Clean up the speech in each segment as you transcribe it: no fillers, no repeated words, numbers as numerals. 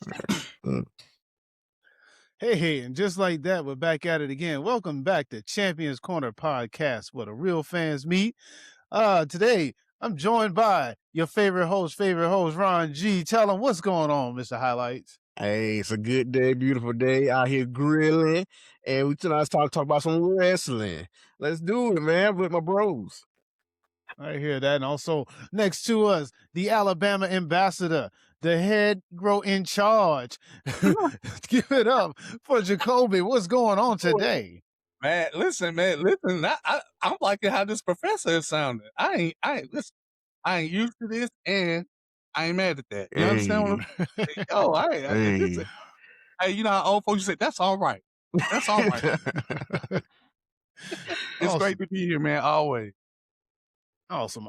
Mm. Hey, and just like that, we're back at it again. Welcome back to Champions Corner Podcast, where the real fans meet. Today I'm joined by your favorite host, Ron G. Tell him what's going on, Mr. Highlights. Hey, it's a good day, beautiful day out here grilling, and we tonight talk about some wrestling. Let's do it, man, with my bros. I hear that. And also next to us, the Alabama ambassador, the head grow in charge. Give it up for Jacoby. What's going on today? Man, listen. I'm liking how this professor is sounding. Listen. I ain't used to this, and I ain't mad at that. You understand what I'm saying? Oh, Hey. hey, you know how old folks say, that's all right. That's all right. It's great Awesome. to be here, man, always. Awesome.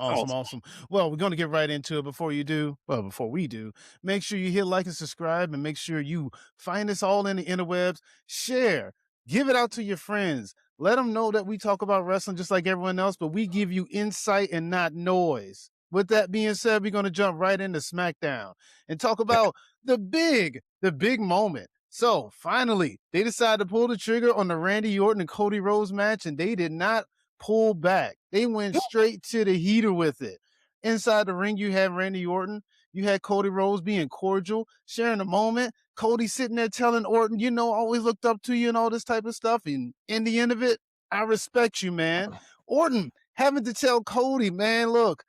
Well, we're going to get right into it. Before we do, make sure you hit like and subscribe, and make sure you find us all in the interwebs. Share, give it out to your friends. Let them know that we talk about wrestling just like everyone else, but we give you insight and not noise. With that being said, we're going to jump right into SmackDown and talk about the big moment. So finally, they decided to pull the trigger on the Randy Orton and Cody Rhodes match, and they did not pull back. They went straight to the heater with it. Inside the ring, you had Randy Orton. You had Cody Rhodes being cordial, sharing the moment. Cody sitting there telling Orton, always looked up to you and all this type of stuff. And in the end of it, I respect you, man. Orton having to tell Cody, man, look,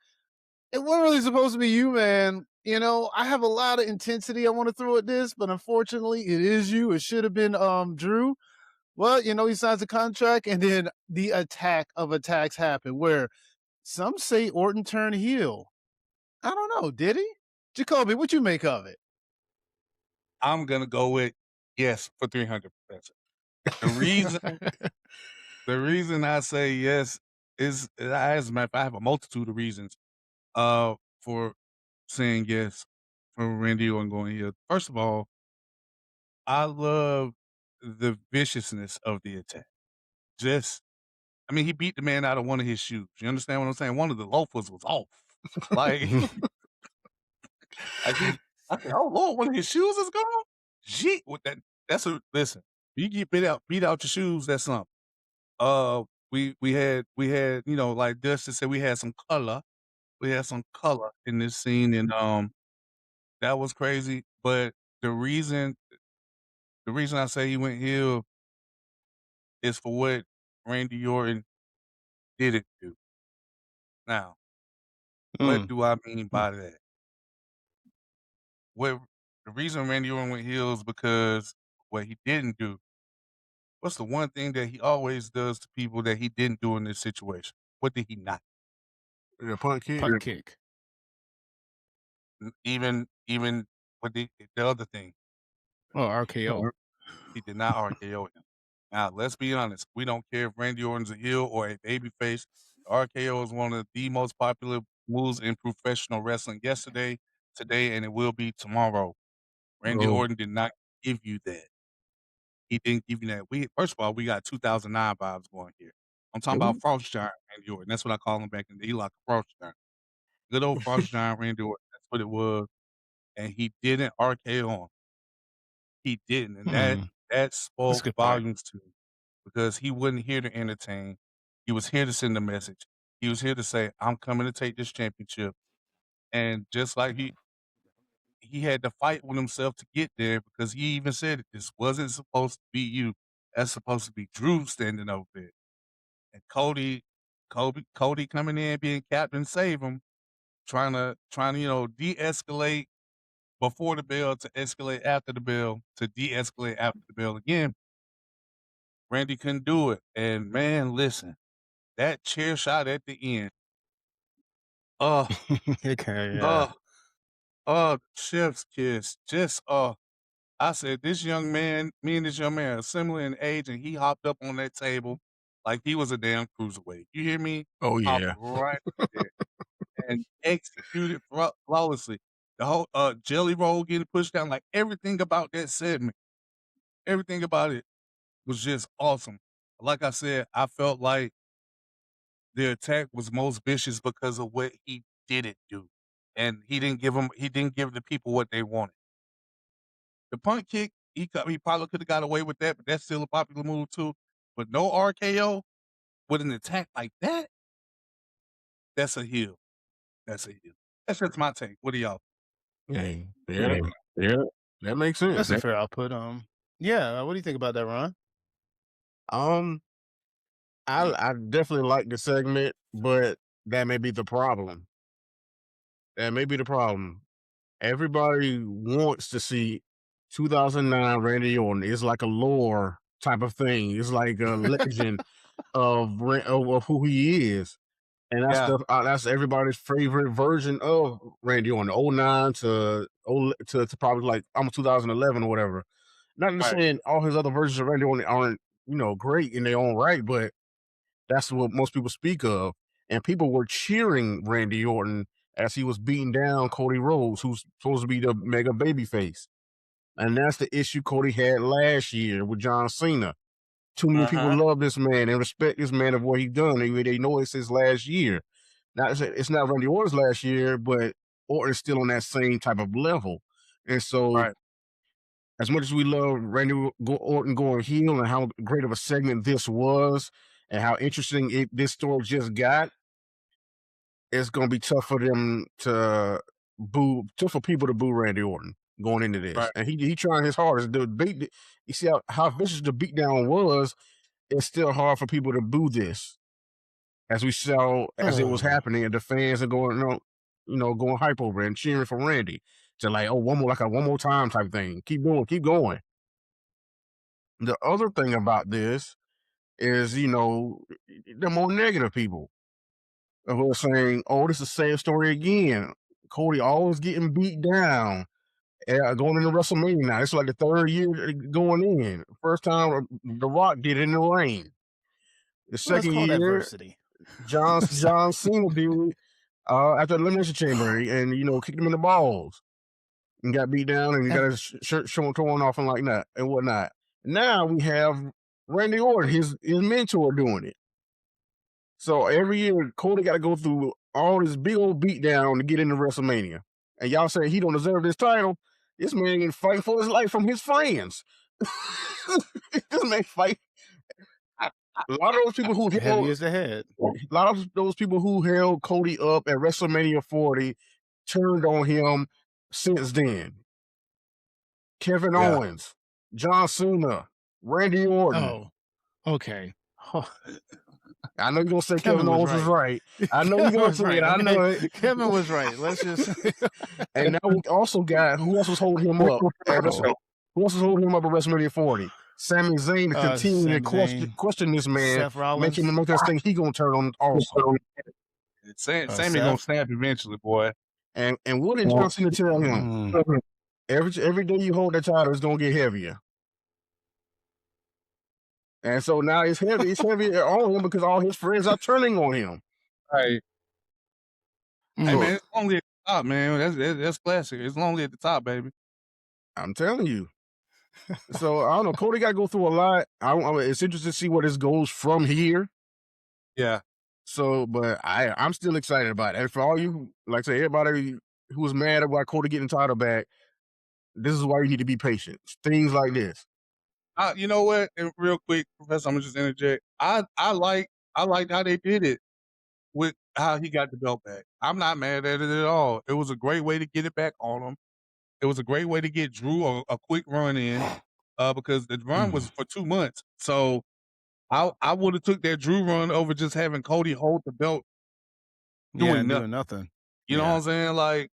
it wasn't really supposed to be you, man. I have a lot of intensity I want to throw at this, but unfortunately, it is you. It should have been Drew. Well, he signs a contract, and then the attack of attacks happened where some say Orton turned heel. I don't know. Did he? Jacoby, what you make of it? I'm going to go with yes for 300%. The reason I say yes is, as a matter of fact, I have a multitude of reasons for saying yes for Randy Orton going heel. First of all, I love the viciousness of the attack. He beat the man out of one of his shoes. You understand what I'm saying? One of the loafers was off. Like, I said, oh Lord, one of his shoes is gone. Gee, with that, listen. You get beat out your shoes. That's something. We had, like Dustin said, we had some color. We had some color in this scene, and that was crazy. But the reason I say he went heel is for what Randy Orton didn't do. Now, what do I mean by that? The reason Randy Orton went heel is because what he didn't do. What's the one thing that he always does to people that he didn't do in this situation? What did he not? Yeah, punt kick. Punt kick. Even with the other thing, Oh, RKO. he did not RKO him. Now, let's be honest. We don't care if Randy Orton's a heel or a babyface. RKO is one of the most popular moves in professional wrestling yesterday, today, and it will be tomorrow. Randy Orton did not give you that. He didn't give you that. First of all, we got 2009 vibes going here. I'm talking about Frost Giant Randy Orton. That's what I call him back in the day. He like a Frost Giant. Good old Frost Giant Randy Orton. That's what it was. And he didn't RKO him. He didn't. And that spoke volumes to me because he wasn't here to entertain. He was here to send a message. He was here to say, I'm coming to take this championship. And just like he had to fight with himself to get there because he even said it. This wasn't supposed to be you. That's supposed to be Drew standing over there. And Cody coming in being captain, save him, trying to de-escalate before the bell to escalate after the bell to de-escalate after the bell again. Randy couldn't do it. And man, listen, that chair shot at the end. Chef's kiss. I said, me and this young man are similar in age, and he hopped up on that table like he was a damn cruiserweight. You hear me? Oh, Hopped yeah. right there and executed flawlessly. The whole jelly roll getting pushed down, like everything about that segment, everything about it was just awesome. Like I said, I felt like the attack was most vicious because of what he didn't do, and he didn't give the people what they wanted. The punt kick, he probably could have got away with that, but that's still a popular move too. But no RKO with an attack like that, that's a heel. That's a heel. That's just my take. What do y'all? Yeah, that makes That's a sense. fair output. Yeah. What do you think about that, Ron? Um, I definitely like the segment, but that may be the problem. That may be the problem. Everybody wants to see 2009 Randy Orton. It's like a lore type of thing. It's like a legend of who he is. And Yeah. that's everybody's favorite version of Randy Orton, 09 to probably like almost 2011 or whatever. Not just Right. saying all his other versions of Randy Orton aren't, great in their own right, but that's what most people speak of. And people were cheering Randy Orton as he was beating down Cody Rhodes, who's supposed to be the mega babyface. And that's the issue Cody had last year with John Cena. Too many people love this man and respect this man of what he's done. They know it's his last year. It's not Randy Orton's last year, but Orton's still on that same type of level. And so, Right. as much as we love Randy Orton going heel and how great of a segment this was and how interesting this story just got, it's going to be tough for them to tough for people to boo Randy Orton going into this. Right. And he trying his hardest to beat. You see how vicious the beatdown was. It's still hard for people to boo this, as we saw as it was happening, and the fans are going, going hype over it and cheering for Randy to like, oh, one more time type thing. Keep going. The other thing about this is, the more negative people who are saying, oh, this is the same story again. Cody always getting beat down. Going into WrestleMania now. It's like the third year going in. First time The Rock did it in the rain. The second year, adversity. John Cena did it after the Elimination Chamber and, kicked him in the balls and got beat down and got his shirt torn off and like that and whatnot. Now we have Randy Orton, his mentor, doing it. So every year, Cody got to go through all this big old beatdown to get into WrestleMania. And y'all say he don't deserve this title. This man can fight for his life from his friends. This man fight. A lot of those people who heavy as the head. A lot of those people who held Cody up at WrestleMania 40 turned on him since then. Kevin Owens, John Cena, Randy Orton. Oh, okay. I know you're gonna say Kevin Owens was right. I know you're gonna say it. I know it. Kevin was right. Let's just. And now we also got who else was holding him up? Who else was holding him up at WrestleMania 40? Sami Zayn to continue to question this man, making him make us think he gonna turn on also. Sammy gonna snap eventually, boy. And what did John Cena tell him? Every day you hold that title, it's gonna get heavier. And so now it's heavy on him because all his friends are turning on him. Right. Hey man, it's only at the top, man. That's classic. It's only at the top, baby. I'm telling you. So I don't know. Cody got to go through a lot. It's interesting to see where this goes from here. Yeah. So, but I'm still excited about it. And for all you, like I say, everybody who was mad about Cody getting the title back, this is why you need to be patient. Things like this. You know what? And real quick, Professor, I'm gonna just interject. I liked how they did it with how he got the belt back. I'm not mad at it at all. It was a great way to get it back on him. It was a great way to get Drew a quick run in, because the run was for 2 months. So I would have took that Drew run over just having Cody hold the belt, doing nothing. You know what I'm saying? Like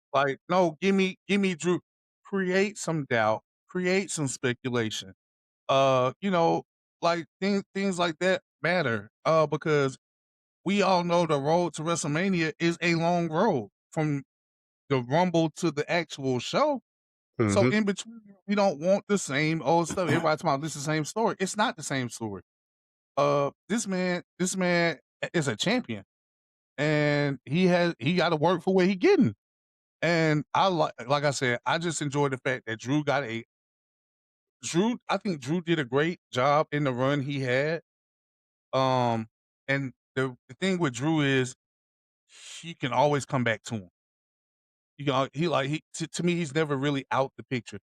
no, give me Drew. Create some doubt, create some speculation. Like things like that matter. Because we all know the road to WrestleMania is a long road from the Rumble to the actual show. So in between, we don't want the same old stuff. Everybody's talking about this is the same story. It's not the same story. This man is a champion, and he got to work for what he getting. And like I said, I just enjoy the fact that I think Drew did a great job in the run he had. And the thing with Drew is he can always come back to him. To me, he's never really out the picture.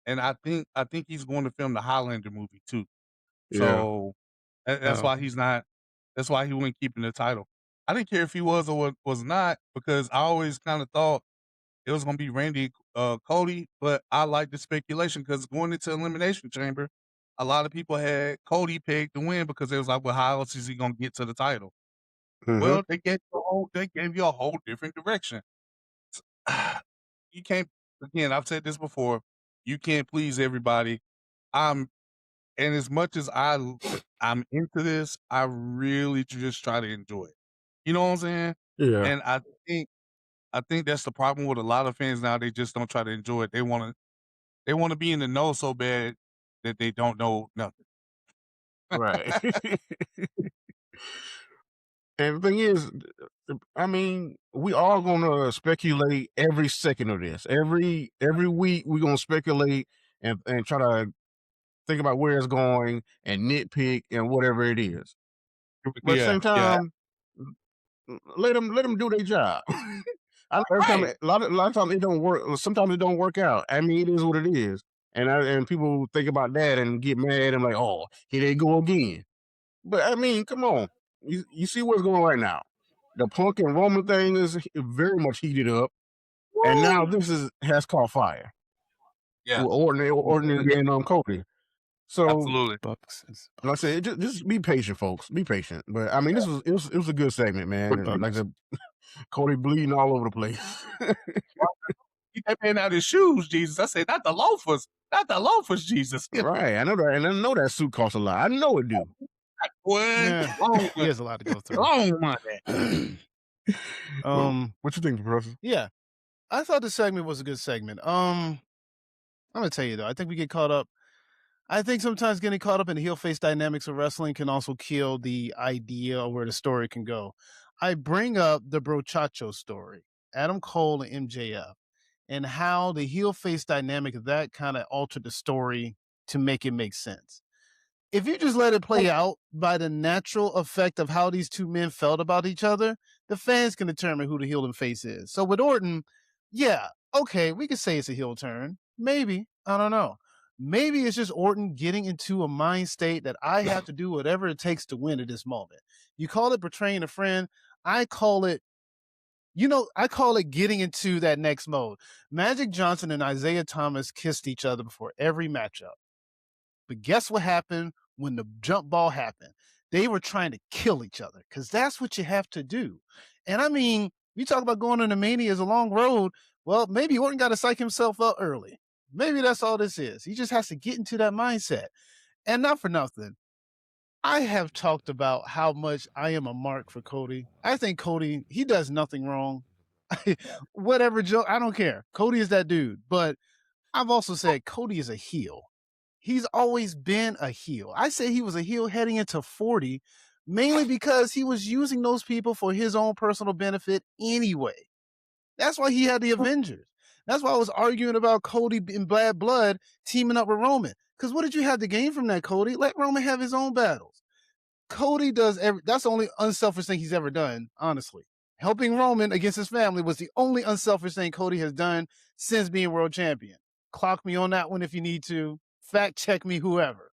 and I think he's going to film the Highlander movie too. Yeah. So that's why he's not. That's why he wasn't keeping the title. I didn't care if he was or was not because I always kind of thought it was going to be Randy Cody, but I like the speculation because going into Elimination Chamber, a lot of people had Cody pegged to win because it was like, well, how else is he going to get to the title? Mm-hmm. Well, they gave you a whole different direction. You can't. Again, I've said this before. You can't please everybody. I'm, and as much as I'm into this, I really just try to enjoy it. You know what I'm saying? Yeah. And I think that's the problem with a lot of fans now. They just don't try to enjoy it. They want to be in the know so bad that they don't know nothing. Right. And the thing is, I mean, we are gonna speculate every second of this. Every week we're gonna speculate and try to think about where it's going and nitpick and whatever it is. But at the Yeah, same yeah, time, let them do their job. I know every time right. a lot of times it don't work. Sometimes it don't work out. I mean, it is what it is. And people think about that and get mad and like, oh, here they go again. But I mean, come on, you see what's going on right now. The Punk and Roman thing is very much heated up, and now Woo! this has caught fire Yes, with Orton and Cody. So, absolutely. Bucks. It's like I Bucks. said, just be patient, folks. Be patient. But I mean, Yeah. it was a good segment, man. And like Bucks. the Cody bleeding all over the place. Keep that man out his shoes, Jesus. I said, not the loafers, Jesus. Right, I know that, and I know that suit costs a lot. I know it do. What? Yeah, Long he has a lot to go through. long money. What you think, Professor? Yeah, I thought the segment was a good segment. I'm gonna tell you though, I think we get caught up. I think sometimes getting caught up in the heel face dynamics of wrestling can also kill the idea of where the story can go. I bring up the Brochacho story, Adam Cole and MJF, and how the heel face dynamic of that kind of altered the story to make it make sense. If you just let it play out by the natural effect of how these two men felt about each other, the fans can determine who the heel and face is. So with Orton, yeah, okay, we could say it's a heel turn. Maybe. I don't know. Maybe it's just Orton getting into a mind state that I have to do whatever it takes to win at this moment. You call it betraying a friend. I call it, I call it getting into that next mode. Magic Johnson and Isaiah Thomas kissed each other before every matchup. But guess what happened when the jump ball happened? They were trying to kill each other because that's what you have to do. And I mean, you talk about going into Mania as a long road. Well, maybe Orton got to psych himself up early. Maybe that's all this is. He just has to get into that mindset. And not for nothing, I have talked about how much I am a mark for Cody. I think Cody, he does nothing wrong. Whatever joke, I don't care. Cody is that dude. But I've also said Cody is a heel. He's always been a heel. I say he was a heel heading into 40, mainly because he was using those people for his own personal benefit anyway. That's why he had the Avengers. That's why I was arguing about Cody in Bad Blood teaming up with Roman. Because what did you have to gain from that, Cody? Let Roman have his own battles. Cody does that's the only unselfish thing he's ever done, honestly. Helping Roman against his family was the only unselfish thing Cody has done since being world champion. Clock me on that one if you need to. Fact check me, whoever.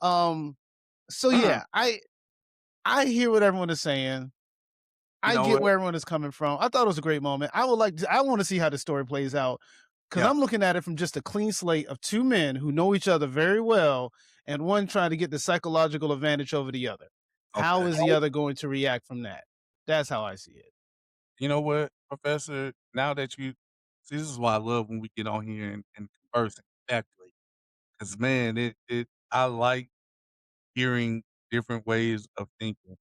So yeah, I hear what everyone is saying. I get where everyone is coming from. I thought it was a great moment. I want to see how the story plays out because I'm looking at it from just a clean slate of two men who know each other very well and one trying to get the psychological advantage over the other. How is the other going to react from that? That's how I see it. You know what, Professor? Now that you see, this is why I love when we get on here and converse exactly. Because man, I like hearing different ways of thinking.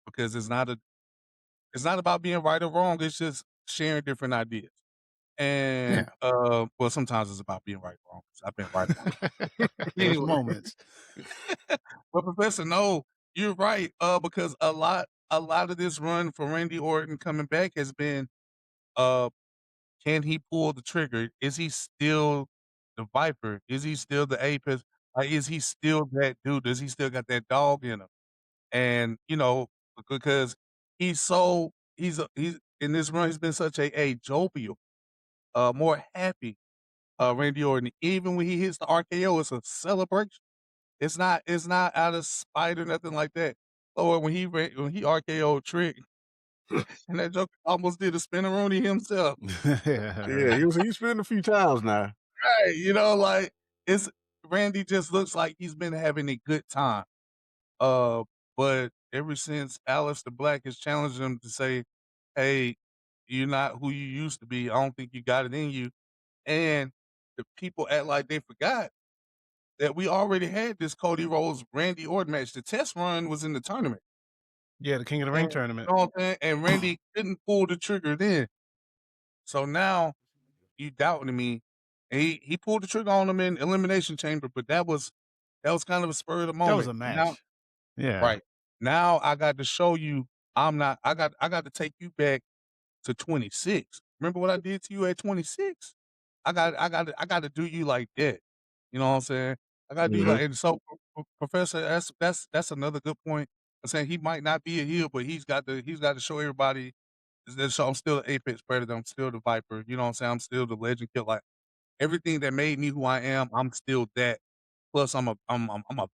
Because it's not about being right or wrong. It's just sharing different ideas. And well, sometimes it's about being right or wrong. 'Cause I've been right or wrong. There's Anyway. moments. But Professor, no, you're right. Because a lot of this run for Randy Orton coming back has been, can he pull the trigger? Is he still the Viper? Is he still the Apex? Is he still that dude? Does he still got that dog in him? And because he's in this run, he's been such a jovial, more happy. Randy Orton. Even when he hits the RKO, it's a celebration. It's not out of spite or nothing like that. Or when he RKO'd Trick, and that joke almost did a spinneroonie himself. Yeah, he's spinning a few times now. Right, you know, like it's Randy just looks like he's been having a good time. But ever since Aleister Black has challenged him to say, "Hey, you're not who you used to be. I don't think you got it in you," and the people act like they forgot that we already had this Cody Rhodes Randy Orton match. The test run was in the tournament. Yeah, the King of the Ring tournament. You know what I'm saying? And Randy couldn't pull the trigger then. So now you doubting me. And he pulled the trigger on him in Elimination Chamber, but that was kind of a spur of the moment. That was a match. Now, yeah. right. Now I got to show you I got to take you back to 26. Remember what I did to you at 26? I got to do you like that. You know what I'm saying? I got to do you like, and so Professor, that's another good point. I'm saying he might not be a heel, but he's got to show everybody that I'm still the Apex Predator. I'm still the Viper. You know what I'm saying? I'm still the Legend Killer. Like everything that made me who I am, I'm still that. Plus, I'm a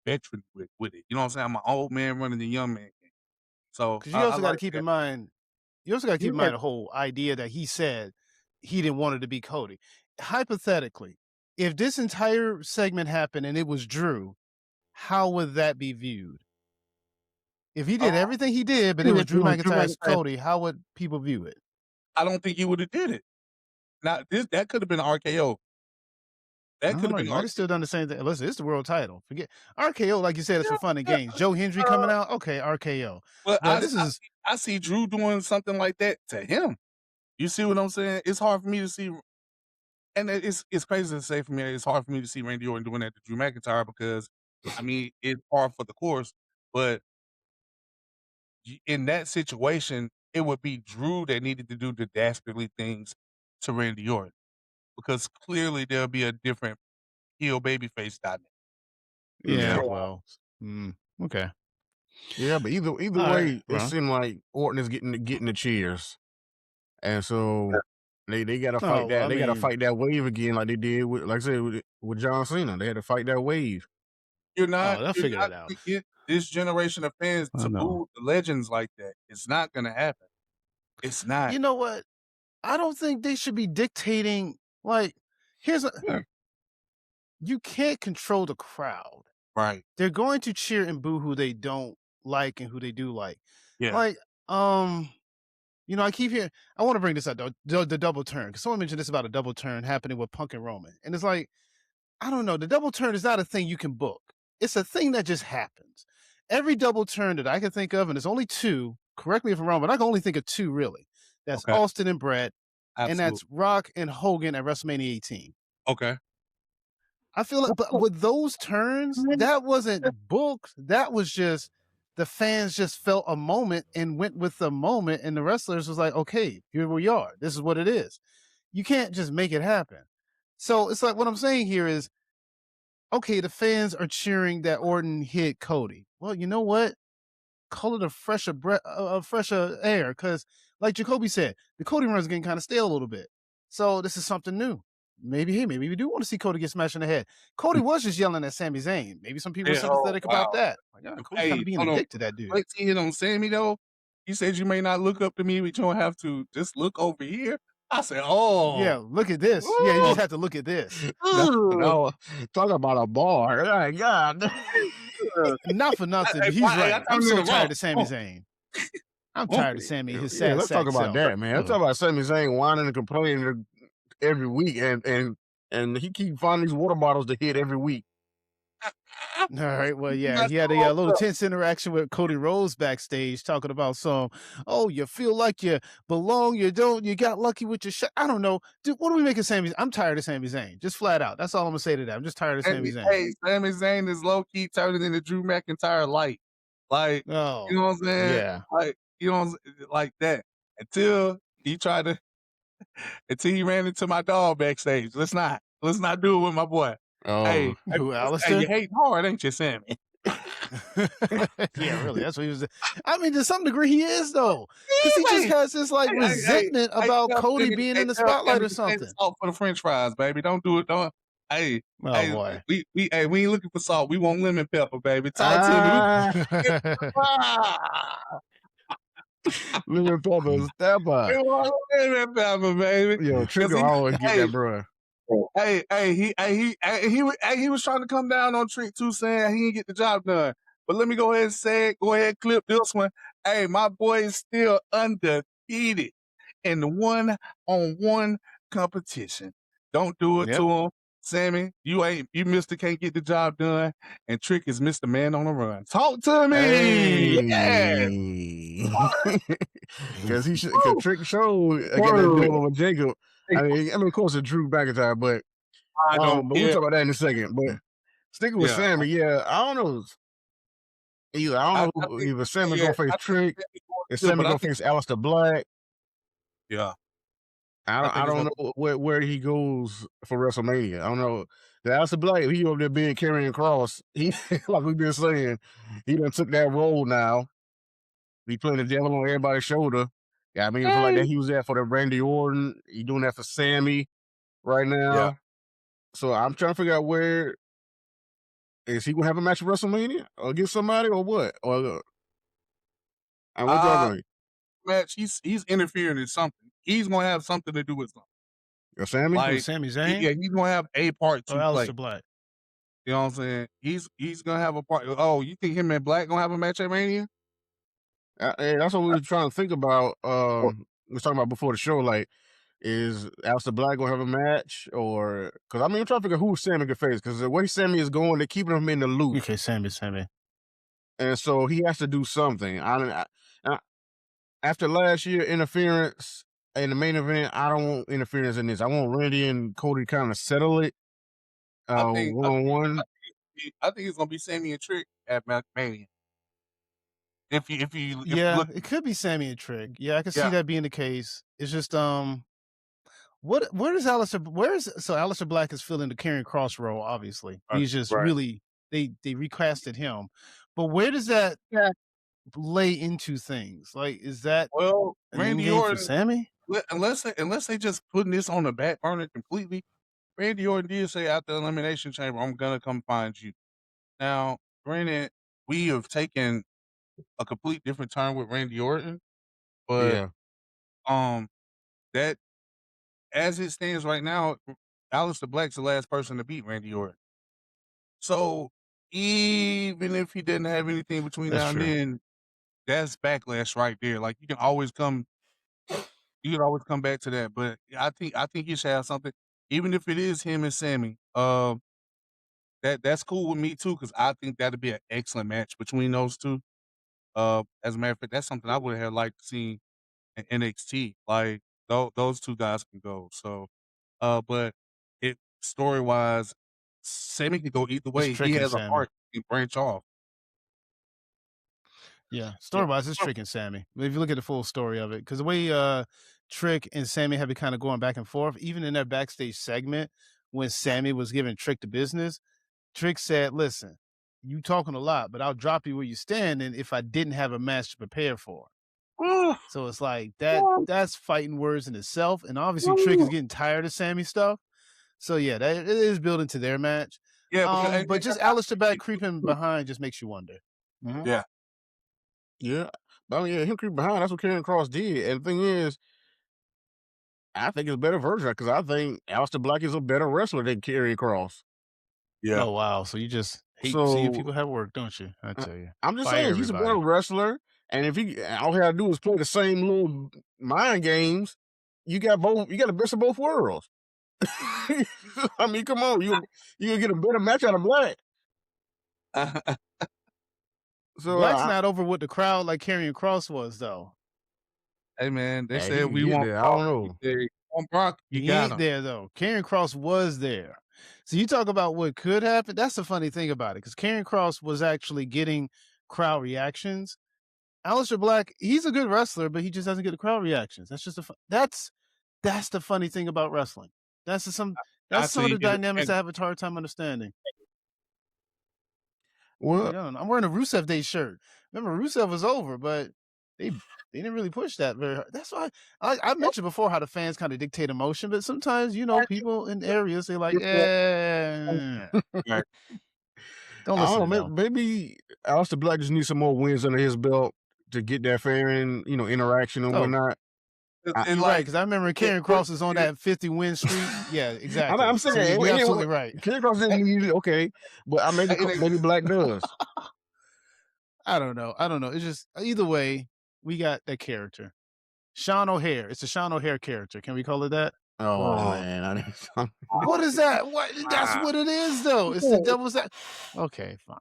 veteran with it. You know what I'm saying? I'm an old man running the young man game. So because you also got to keep in mind. You also got to keep in mind the whole idea that he said he didn't want it to be Cody. Hypothetically, if this entire segment happened and it was Drew, how would that be viewed? If he did everything he did, but it was Drew McIntyre's Cody, how would people view it? I don't think he would have did it. Now that could have been RKO. That could have been. I still done the same thing. Listen, it's the world title. Forget RKO, like you said, it's for fun and games. Joe Hendry coming out, okay, RKO. But I see Drew doing something like that to him. You see what I'm saying? It's hard for me to see, and it's crazy to say for me. It's hard for me to see Randy Orton doing that to Drew McIntyre because, I mean, it's hard for the course. But in that situation, it would be Drew that needed to do the dastardly things to Randy Orton because clearly there'll be a different heel babyface dynamic. Yeah, well, okay. Yeah, but either way, it seemed like Orton is getting the cheers, and so they got to fight that. They got to fight that wave again, like they did with, like I said, with John Cena. They had to fight that wave. You're not. They'll figure it out. Get this generation of fans to boo the legends like that. It's not going to happen. It's not. You know what? I don't think they should be dictating. Like, you can't control the crowd. Right. They're going to cheer and boo who they don't like and who they do like. Yeah. Like, you know, I keep hearing, I want to bring this up though, the double turn. Because someone mentioned this about a double turn happening with Punk and Roman. And it's like, I don't know, the double turn is not a thing you can book. It's a thing that just happens. Every double turn that I can think of, and there's only two, correct me if I'm wrong, but I can only think of two really. That's Austin and Brett. Absolutely. And that's Rock and Hogan at WrestleMania 18. Okay. I feel like, but with those turns, that wasn't booked. That was just, the fans just felt a moment and went with the moment, and the wrestlers was like, okay, here we are. This is what it is. You can't just make it happen. So it's like, what I'm saying here is, okay, the fans are cheering that Orton hit Cody. Well, you know what? Call it a fresher air, because like Jacoby said, the Cody run is getting kind of stale a little bit. So this is something new. Maybe we do want to see Cody get smashed in the head. Cody was just yelling at Sami Zayn. Maybe some people are sympathetic about that. Like, Cody's kind of being a dick to that dude. Like seeing on Sammy though, he said you may not look up to me, but you don't have to just look over here. I said, oh. Yeah, look at this. Yeah, you just have to look at this. No, talk about a bar. Oh, God. Not for nothing. He's right. I'm so tired of Sami Zayn. I'm tired of Sammy. His sad let's talk about that, man. Let's talk about Sami Zayn whining and complaining every week, and he keep finding these water bottles to hit every week. All right. Well, yeah, he had a little tense interaction with Cody Rhodes backstage, talking about you feel like you belong, you don't, you got lucky with your shot. I don't know, dude. What do we make of Sami? I'm tired of Sami Zayn. Just flat out. That's all I'm gonna say to that. I'm just tired of Sami Zayn. Hey, Sami Zayn is low key turning into Drew McIntyre light. Like, you know what I'm saying? Yeah. Like, you know, like that. Until he ran into my dog backstage. Let's not do it with my boy. Oh, hey, who, Aleister? you hating hard, ain't you, Sammy? Yeah, really. That's what he was. I mean, to some degree, he is though, because he just has this like resentment about Cody being in the spotlight or something. Salt for the French fries, baby. Don't do it. Don't. Hey, Oh boy. we ain't looking for salt. We want lemon pepper, baby. Talk to me. Lemon pepper is that We by. want lemon pepper, baby. Yo, 'Cause Trigger he- always get hey, that, bro. he was trying to come down on Trick too, saying he didn't get the job done. But let me go ahead and say it. Go ahead and clip this one. Hey, my boy is still undefeated in the one-on-one competition. Don't do it Yep. to him. Sammy, you Mr. Can't get the job done, and Trick is Mr. Man on the Run. Talk to me. Yeah. Because Trick showed again that deal with Jacob. I mean, of course, it's Drew McIntyre, but I but we'll talk about that in a second. But sticking with Yeah. Sammy, yeah, I don't know. I don't know either Sammy gonna face Trick, and Sammy gonna face Aleister Black. Yeah. I don't know where he goes for WrestleMania. I don't know. The Aleister Black, he over there being carrying cross. He like we've been saying, he done took that role now. He playing the devil on everybody's shoulder. Yeah, I mean, it's like that he was there for the Randy Orton. He doing that for Sammy right now. Yeah. So I'm trying to figure out where is he gonna have a match at WrestleMania or against somebody or what? Or what y'all think? Match, he's interfering in something. He's gonna have something to do with something. Sammy? Like, Sami Zayn? Yeah, he's gonna have a part to Or play. Aleister Black? You know what I'm saying? He's gonna have a part. Oh, you think him and Black gonna have a match at Mania? That's what we were trying to think about. We were talking about before the show. Like, is Aleister Black gonna have a match, or because I mean, I'm trying to figure who Sammy can face because the way Sammy is going, they're keeping him in the loop. Okay, Sammy. And so he has to do something. After last year interference in the main event, I don't want interference in this. I want Randy and Cody kind of settle it one-on-one. I think it's gonna be Sammy and Trick at Mania. If you Yeah, it could be Sammy and Trick. Yeah, I can see that being the case. It's just where is Aleister Black is filling the Karrion Kross role, obviously. He's just really they recasted him. But where does that lay into things? Like, is that Randy Orton for Sammy? Unless they just putting this on the back burner completely. Randy Orton did say after Elimination Chamber, I'm gonna come find you. Now, granted, we have taken a complete different turn with Randy Orton, but that as it stands right now, Aleister Black's the last person to beat Randy Orton. So even if he didn't have anything between now and then, that's backlash right there. Like you can always come back to that. But I think he should have something, even if it is him and Sammy. That's cool with me too, because I think that'd be an excellent match between those two. As a matter of fact, that's something I would have liked to see in NXT. Like those two guys can go. So, but story wise, Sammy can go either way. He has a heart to branch off. Yeah, story wise, it's Trick and Sammy. If you look at the full story of it, because the way Trick and Sammy have been kind of going back and forth, even in their backstage segment when Sammy was giving Trick the business, Trick said, "Listen, you talking a lot, but I'll drop you where you stand, and if I didn't have a match to prepare for." So it's like that's fighting words in itself, and obviously Trick is getting tired of Sammy stuff. So yeah, it is building to their match. Yeah, but just Aleister Black creeping behind just makes you wonder. Yeah. Yeah. But him creeping behind, that's what Karrion Kross did. And the thing is, I think it's a better version because I think Aleister Black is a better wrestler than Karrion Kross. Yeah. Oh wow. So you just hate seeing people have work, don't you? I tell you. I'm just saying he's a better wrestler. And if all he had to do is play the same little mind games, you got the best of both worlds. I mean, come on, you gonna get a better match out of Black. So Black's not over with the crowd like Karrion Kross was, though. Hey man, they said we want. I don't know. On Brock, he ain't there though. Karrion Kross was there. So you talk about what could happen. That's the funny thing about it, because Karrion Kross was actually getting crowd reactions. Aleister Black, he's a good wrestler, but he just doesn't get the crowd reactions. That's just that's the funny thing about wrestling. That's some of the dynamics I have a hard time understanding. Well, I'm wearing a Rusev Day shirt. Remember, Rusev was over, but they didn't really push that very hard. That's why I mentioned before how the fans kind of dictate emotion, but sometimes people in areas they like, Right. don't I listen don't to know. them. Maybe Aleister Black just needs some more wins under his belt to get that fan, interaction and Oh, whatnot. You're right, because I remember Karrion Kross is on that 50-win streak. Yeah, exactly. I'm So saying, you're absolutely right. Karrion Kross didn't need it, okay, but maybe Black does. I don't know. It's just either way, we got that character. Sean O'Haire. It's a Sean O'Haire character. Can we call it that? Oh man, What is that? What? That's what it is, though. It's the devil's. Okay, fine.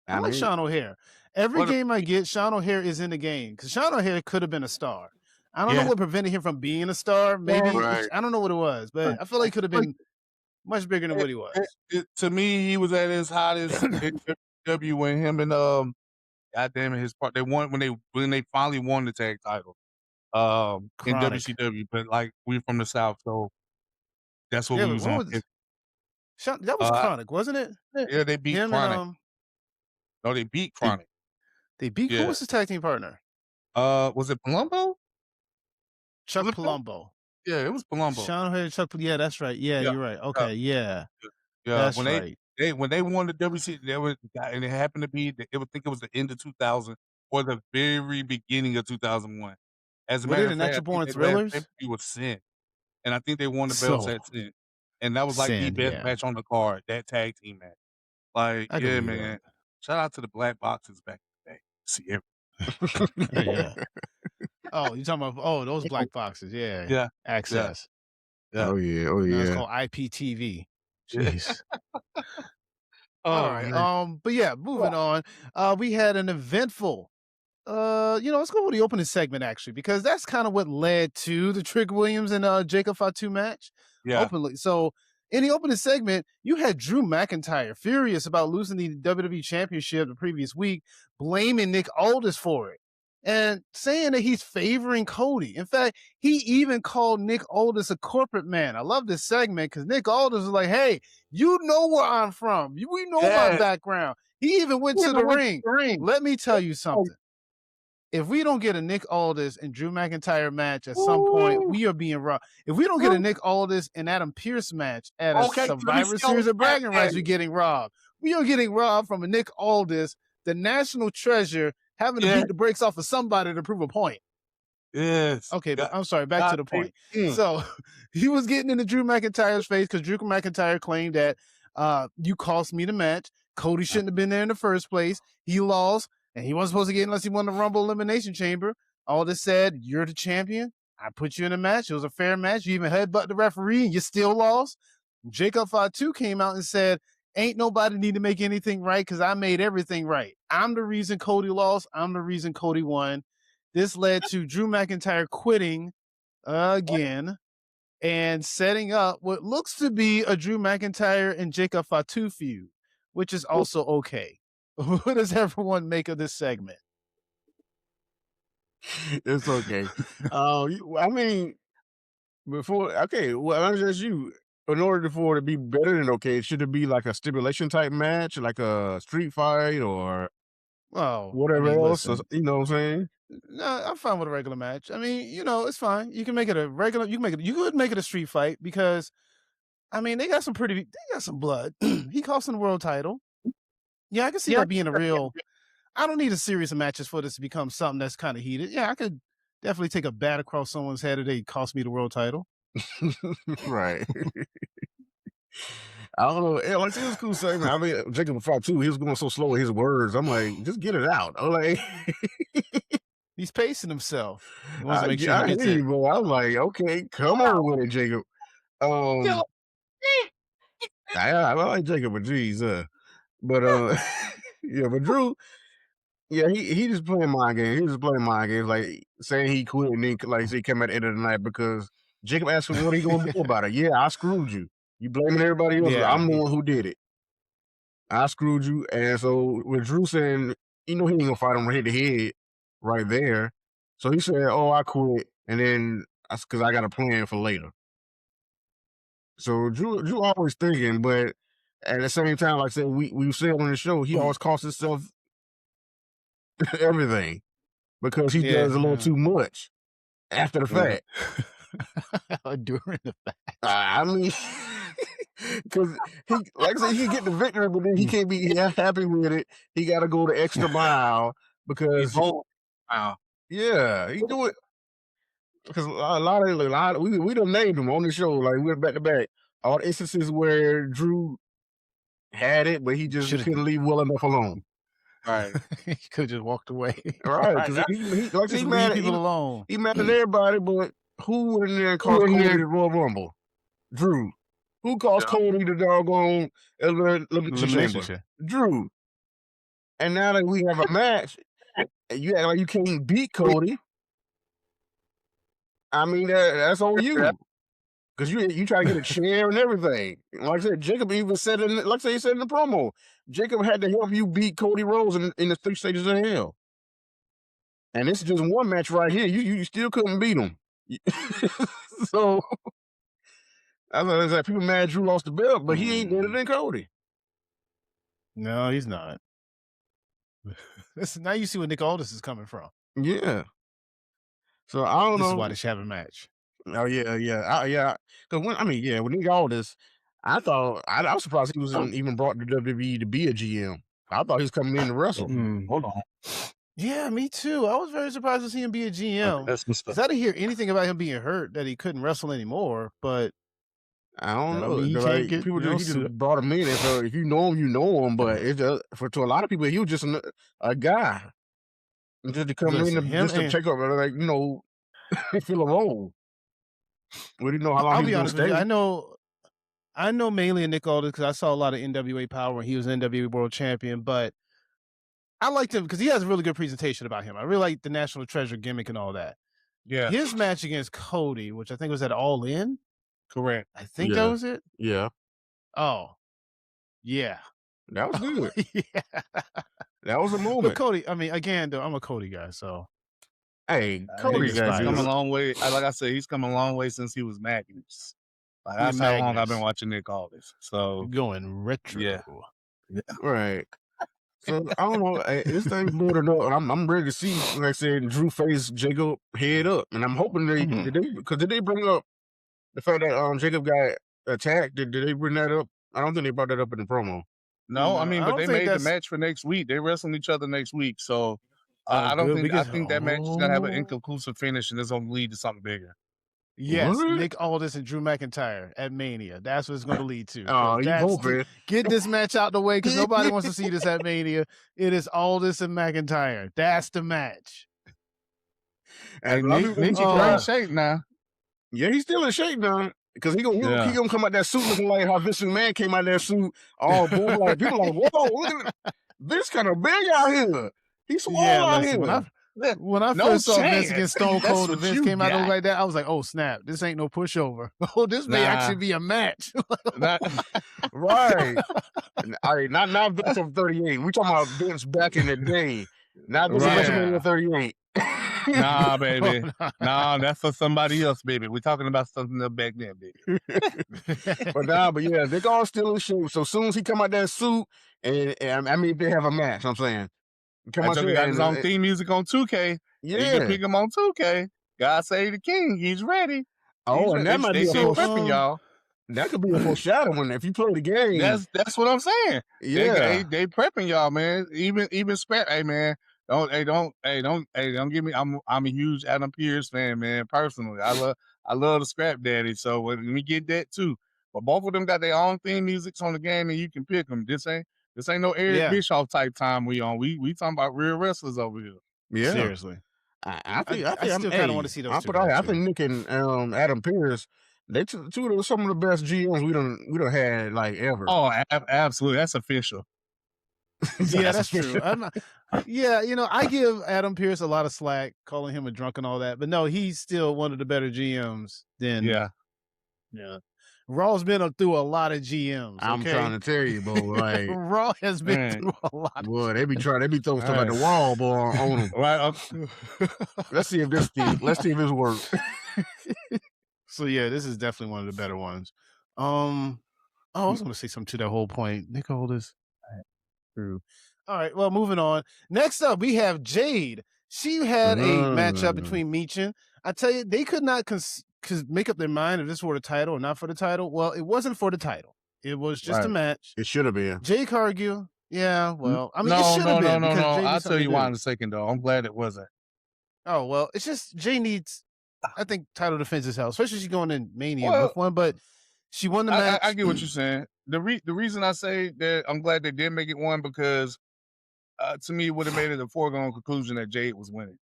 I like Sean O'Haire. Every game I get, Sean O'Haire is in the game because Sean O'Haire could have been a star. I don't know what prevented him from being a star. Maybe I don't know what it was, but I feel like he could have been much bigger than what he was. To me, he was at his hottest in WWE when him and goddamn it, his part they won when they finally won the tag title in Chronic. WCW. But like we're from the South, so that's what we was on. That was Chronic, wasn't it? Yeah, they beat him Chronic. And, no, they beat Chronic. They beat who was his tag team partner? Was it Palumbo? Chuck Palumbo. Yeah, it was Palumbo. Sean O'Haire, Chuck. Yeah, that's right. Yeah, you're right. Okay, yeah. That's when they won the WC, and it happened to be I think it was the end of 2000 or the very beginning of 2001. As a matter of fact, Natural Born Thrillers? It was Sin, and I think they won the belts at Sin, and that was like the best match on the card. That tag team match, like man. Shout out to the Black Boxes back in the day. See everything. Yeah. Oh, you talking about those Black Boxes? Yeah. Access. Yeah. Oh yeah. It's called IPTV. Jeez. All right. Man. But yeah, moving on. We had an eventful. Let's go with the opening segment actually, because that's kind of what led to the Trick Williams and Jacob Fatu match. Yeah. Openly. So in the opening segment, you had Drew McIntyre furious about losing the WWE Championship the previous week, blaming Nick Aldis for it, and saying that he's favoring Cody. In fact, he even called Nick Aldis a corporate man. I love this segment because Nick Aldis was like, hey, you know where I'm from. We know my background. He even went to the ring. Let me tell you something. If we don't get a Nick Aldis and Drew McIntyre match at some point, we are being robbed. If we don't get a Nick Aldis and Adam Pearce match at a Survivor Series of bragging rights, we're getting robbed. We are getting robbed from a Nick Aldis, the national treasure, having to beat the brakes off of somebody to prove a point. Yes. Okay, but I'm sorry, back to the point. So he was getting into Drew McIntyre's face because Drew McIntyre claimed that you cost me the match. Cody shouldn't have been there in the first place. He lost. And he wasn't supposed to get unless he won the Rumble Elimination Chamber. Aldis said, you're the champion. I put you in a match. It was a fair match. You even headbutt the referee and you still lost. Jacob Fatu came out and said, ain't nobody need to make anything right because I made everything right. I'm the reason Cody lost. I'm the reason Cody won. This led to Drew McIntyre quitting again and setting up what looks to be a Drew McIntyre and Jacob Fatu feud, which is also okay. What does everyone make of this segment? It's okay. I mean, well, just you. In order for it to be better than okay, should it be like a stipulation type match, like a street fight or whatever else? Listen, you know what I'm saying? No, I'm fine with a regular match. I mean, it's fine. You can make it a regular. You could make it a street fight because, I mean, they got some blood. He cost him the world title. Yeah, I can see that being a real. I don't need a series of matches for this to become something that's kind of heated. Yeah, I could definitely take a bat across someone's head if they cost me the world title. Right. I don't know. It was a cool segment. I mean, Jacob Fatu, he was going so slow with his words. I'm like, just get it out. I'm like, he's pacing himself. He wants to make sure he gets it. But I'm like, okay, come on with it, Jacob. I like Jacob, but geez, but yeah, but Drew, yeah, he just playing mind games. He was playing mind games, like saying he quit and then like he came at the end of the night because Jacob asked him what he gonna do about it. Yeah, I screwed you. You blaming everybody else. Yeah, I'm the one who did it. I screwed you. And so with Drew saying, he ain't gonna fight him head to head right there. So he said, oh, I quit. And then because I got a plan for later. So Drew always thinking, but at the same time, like I said, we said on the show, he always costs himself everything because he does a little too much after the fact. During the fact. I mean, because he, like I said, he can get the victory, but then he can't be happy with it. He got to go the extra mile because yeah, he do it because a lot of we done named him on the show. Like we went back to back. All the instances where Drew had it, but he just couldn't leave well enough alone. Right. He could have just walked away. Right. Because he mad at people alone. He mad at everybody, but who went in there and called Cody the Royal Rumble? Drew. Who calls Cody the doggone elimination chamber? Drew. And now that we have a match, you act like you can't beat Cody. I mean, that's on you. Because you try to get a chair and everything. Like I said, Jacob even said he said in the promo, Jacob had to help you beat Cody Rhodes in the 3 stages of hell. And this is just one match right here. You still couldn't beat him. So I was like, people mad Drew lost the belt, but he ain't better than Cody. No, he's not. Now you see where Nick Aldis is coming from. Yeah. So I don't know. This is why they should have a match. Oh yeah. Because with Nick Aldis, I thought I was surprised he was even brought to WWE to be a GM. I thought he was coming in to wrestle. Hold on. Yeah, me too. I was very surprised to see him be a GM. Because I didn't hear anything about him being hurt that he couldn't wrestle anymore. But I don't know. He like, can't people get, he just brought him in, and so if you know him, you know him. But it's to a lot of people, he was just a guy, just to come in just to take over, like fill a role. We didn't know how long. I'll be honest with you. I know mainly Nick Aldis because I saw a lot of NWA Power when he was NWA World Champion, but I liked him because he has a really good presentation about him. I really like the National Treasure gimmick and all that. Yeah. His match against Cody, which I think was at All In. Correct. I think that was it. Yeah. Oh. Yeah. That was good. Yeah. That was a moment. But Cody, I mean, again, though, I'm a Cody guy, so. Hey, Cody's come a long way. Like I said, he's come a long way since he was Magnus. Like, that's how long I've been watching Nick Aldis. So going retro. Yeah. Right. So I don't know. This thing's building up, and I'm ready to see. Like I said, Drew face Jacob head up, and I'm hoping did they bring up the fact that Jacob got attacked? Did they bring that up? I don't think they brought that up in the promo. No, I mean, but they made the match for next week. They wrestling each other next week, so I don't think. I think that match is gonna have an inconclusive finish, and it's gonna lead to something bigger. Yes, Nick Aldis and Drew McIntyre at Mania. That's what it's going to lead to. Oh, you hoping? Get this match out the way because nobody wants to see this at Mania. It is Aldis and McIntyre. That's the match. And Nick's in shape now. Yeah, he's still in shape now. Because he gonna come out that suit looking like how Vince McMahon came out that suit. All boy, like people like, whoa, look at this kind of big out here. He's swole out here. When I first saw Vince against Stone Cold and Vince came out like that, I was like, oh, snap. This ain't no pushover. Oh, this may actually be a match. Right. All right, not Vince from 38. We talking about Vince back in the day. Not Vince WrestleMania 38. Nah, baby. Nah, that's for somebody else, baby. We're talking about something else back then, baby. but yeah, they're all still in shape. So as soon as he come out that suit, and I mean, they have a match, I'm saying. Come on, he got his own theme music on 2K. Yeah. You can pick him on 2K. God save the king. He's ready. Oh, and that might be prepping y'all. That could be a foreshadowing if you play the game. That's what I'm saying. Yeah. They prepping y'all, man. Even Scrap, hey man. Don't give me. I'm a huge Adam Pearce fan, man. Personally, I love the Scrap Daddy. So when we get that too, but both of them got their own theme music on the game, and you can pick them. This ain't no Eric Bischoff type time we on. We talking about real wrestlers over here. Yeah, seriously. I still kind of want to see those two. I think Nick and Adam Pearce, they two of some of the best GMs we done had like ever. Oh, absolutely, that's official. Yeah, that's true. I give Adam Pearce a lot of slack, calling him a drunk and all that. But no, he's still one of the better GMs than yeah. Raw's been through a lot of GMs. Okay? I'm trying to tell you, boy. Like Raw has been through a lot. Boy, they be throwing stuff at the wall, boy, on them. Right. Let's see if this works. So yeah, this is definitely one of the better ones. Oh, I was going to say something to that whole point. Nick Aldis. True. All right. Well, moving on. Next up, we have Jade. She had a matchup between Michin. I tell you, they could not make up their mind if this were the title or not for the title. Well, it wasn't for the title. It was just a match. It should have been. Jade Cargill. Yeah, well, I mean, it should have been. No. Jade I'll did tell you something why to in do. a second, though. I'm glad it wasn't. Oh, well, it's just Jay needs, I think, title defense is hell, especially she's going in Mania with one, but she won the match. I get what you're saying. The reason I say that I'm glad they did make it one because to me, it would have made it a foregone conclusion that Jade was winning.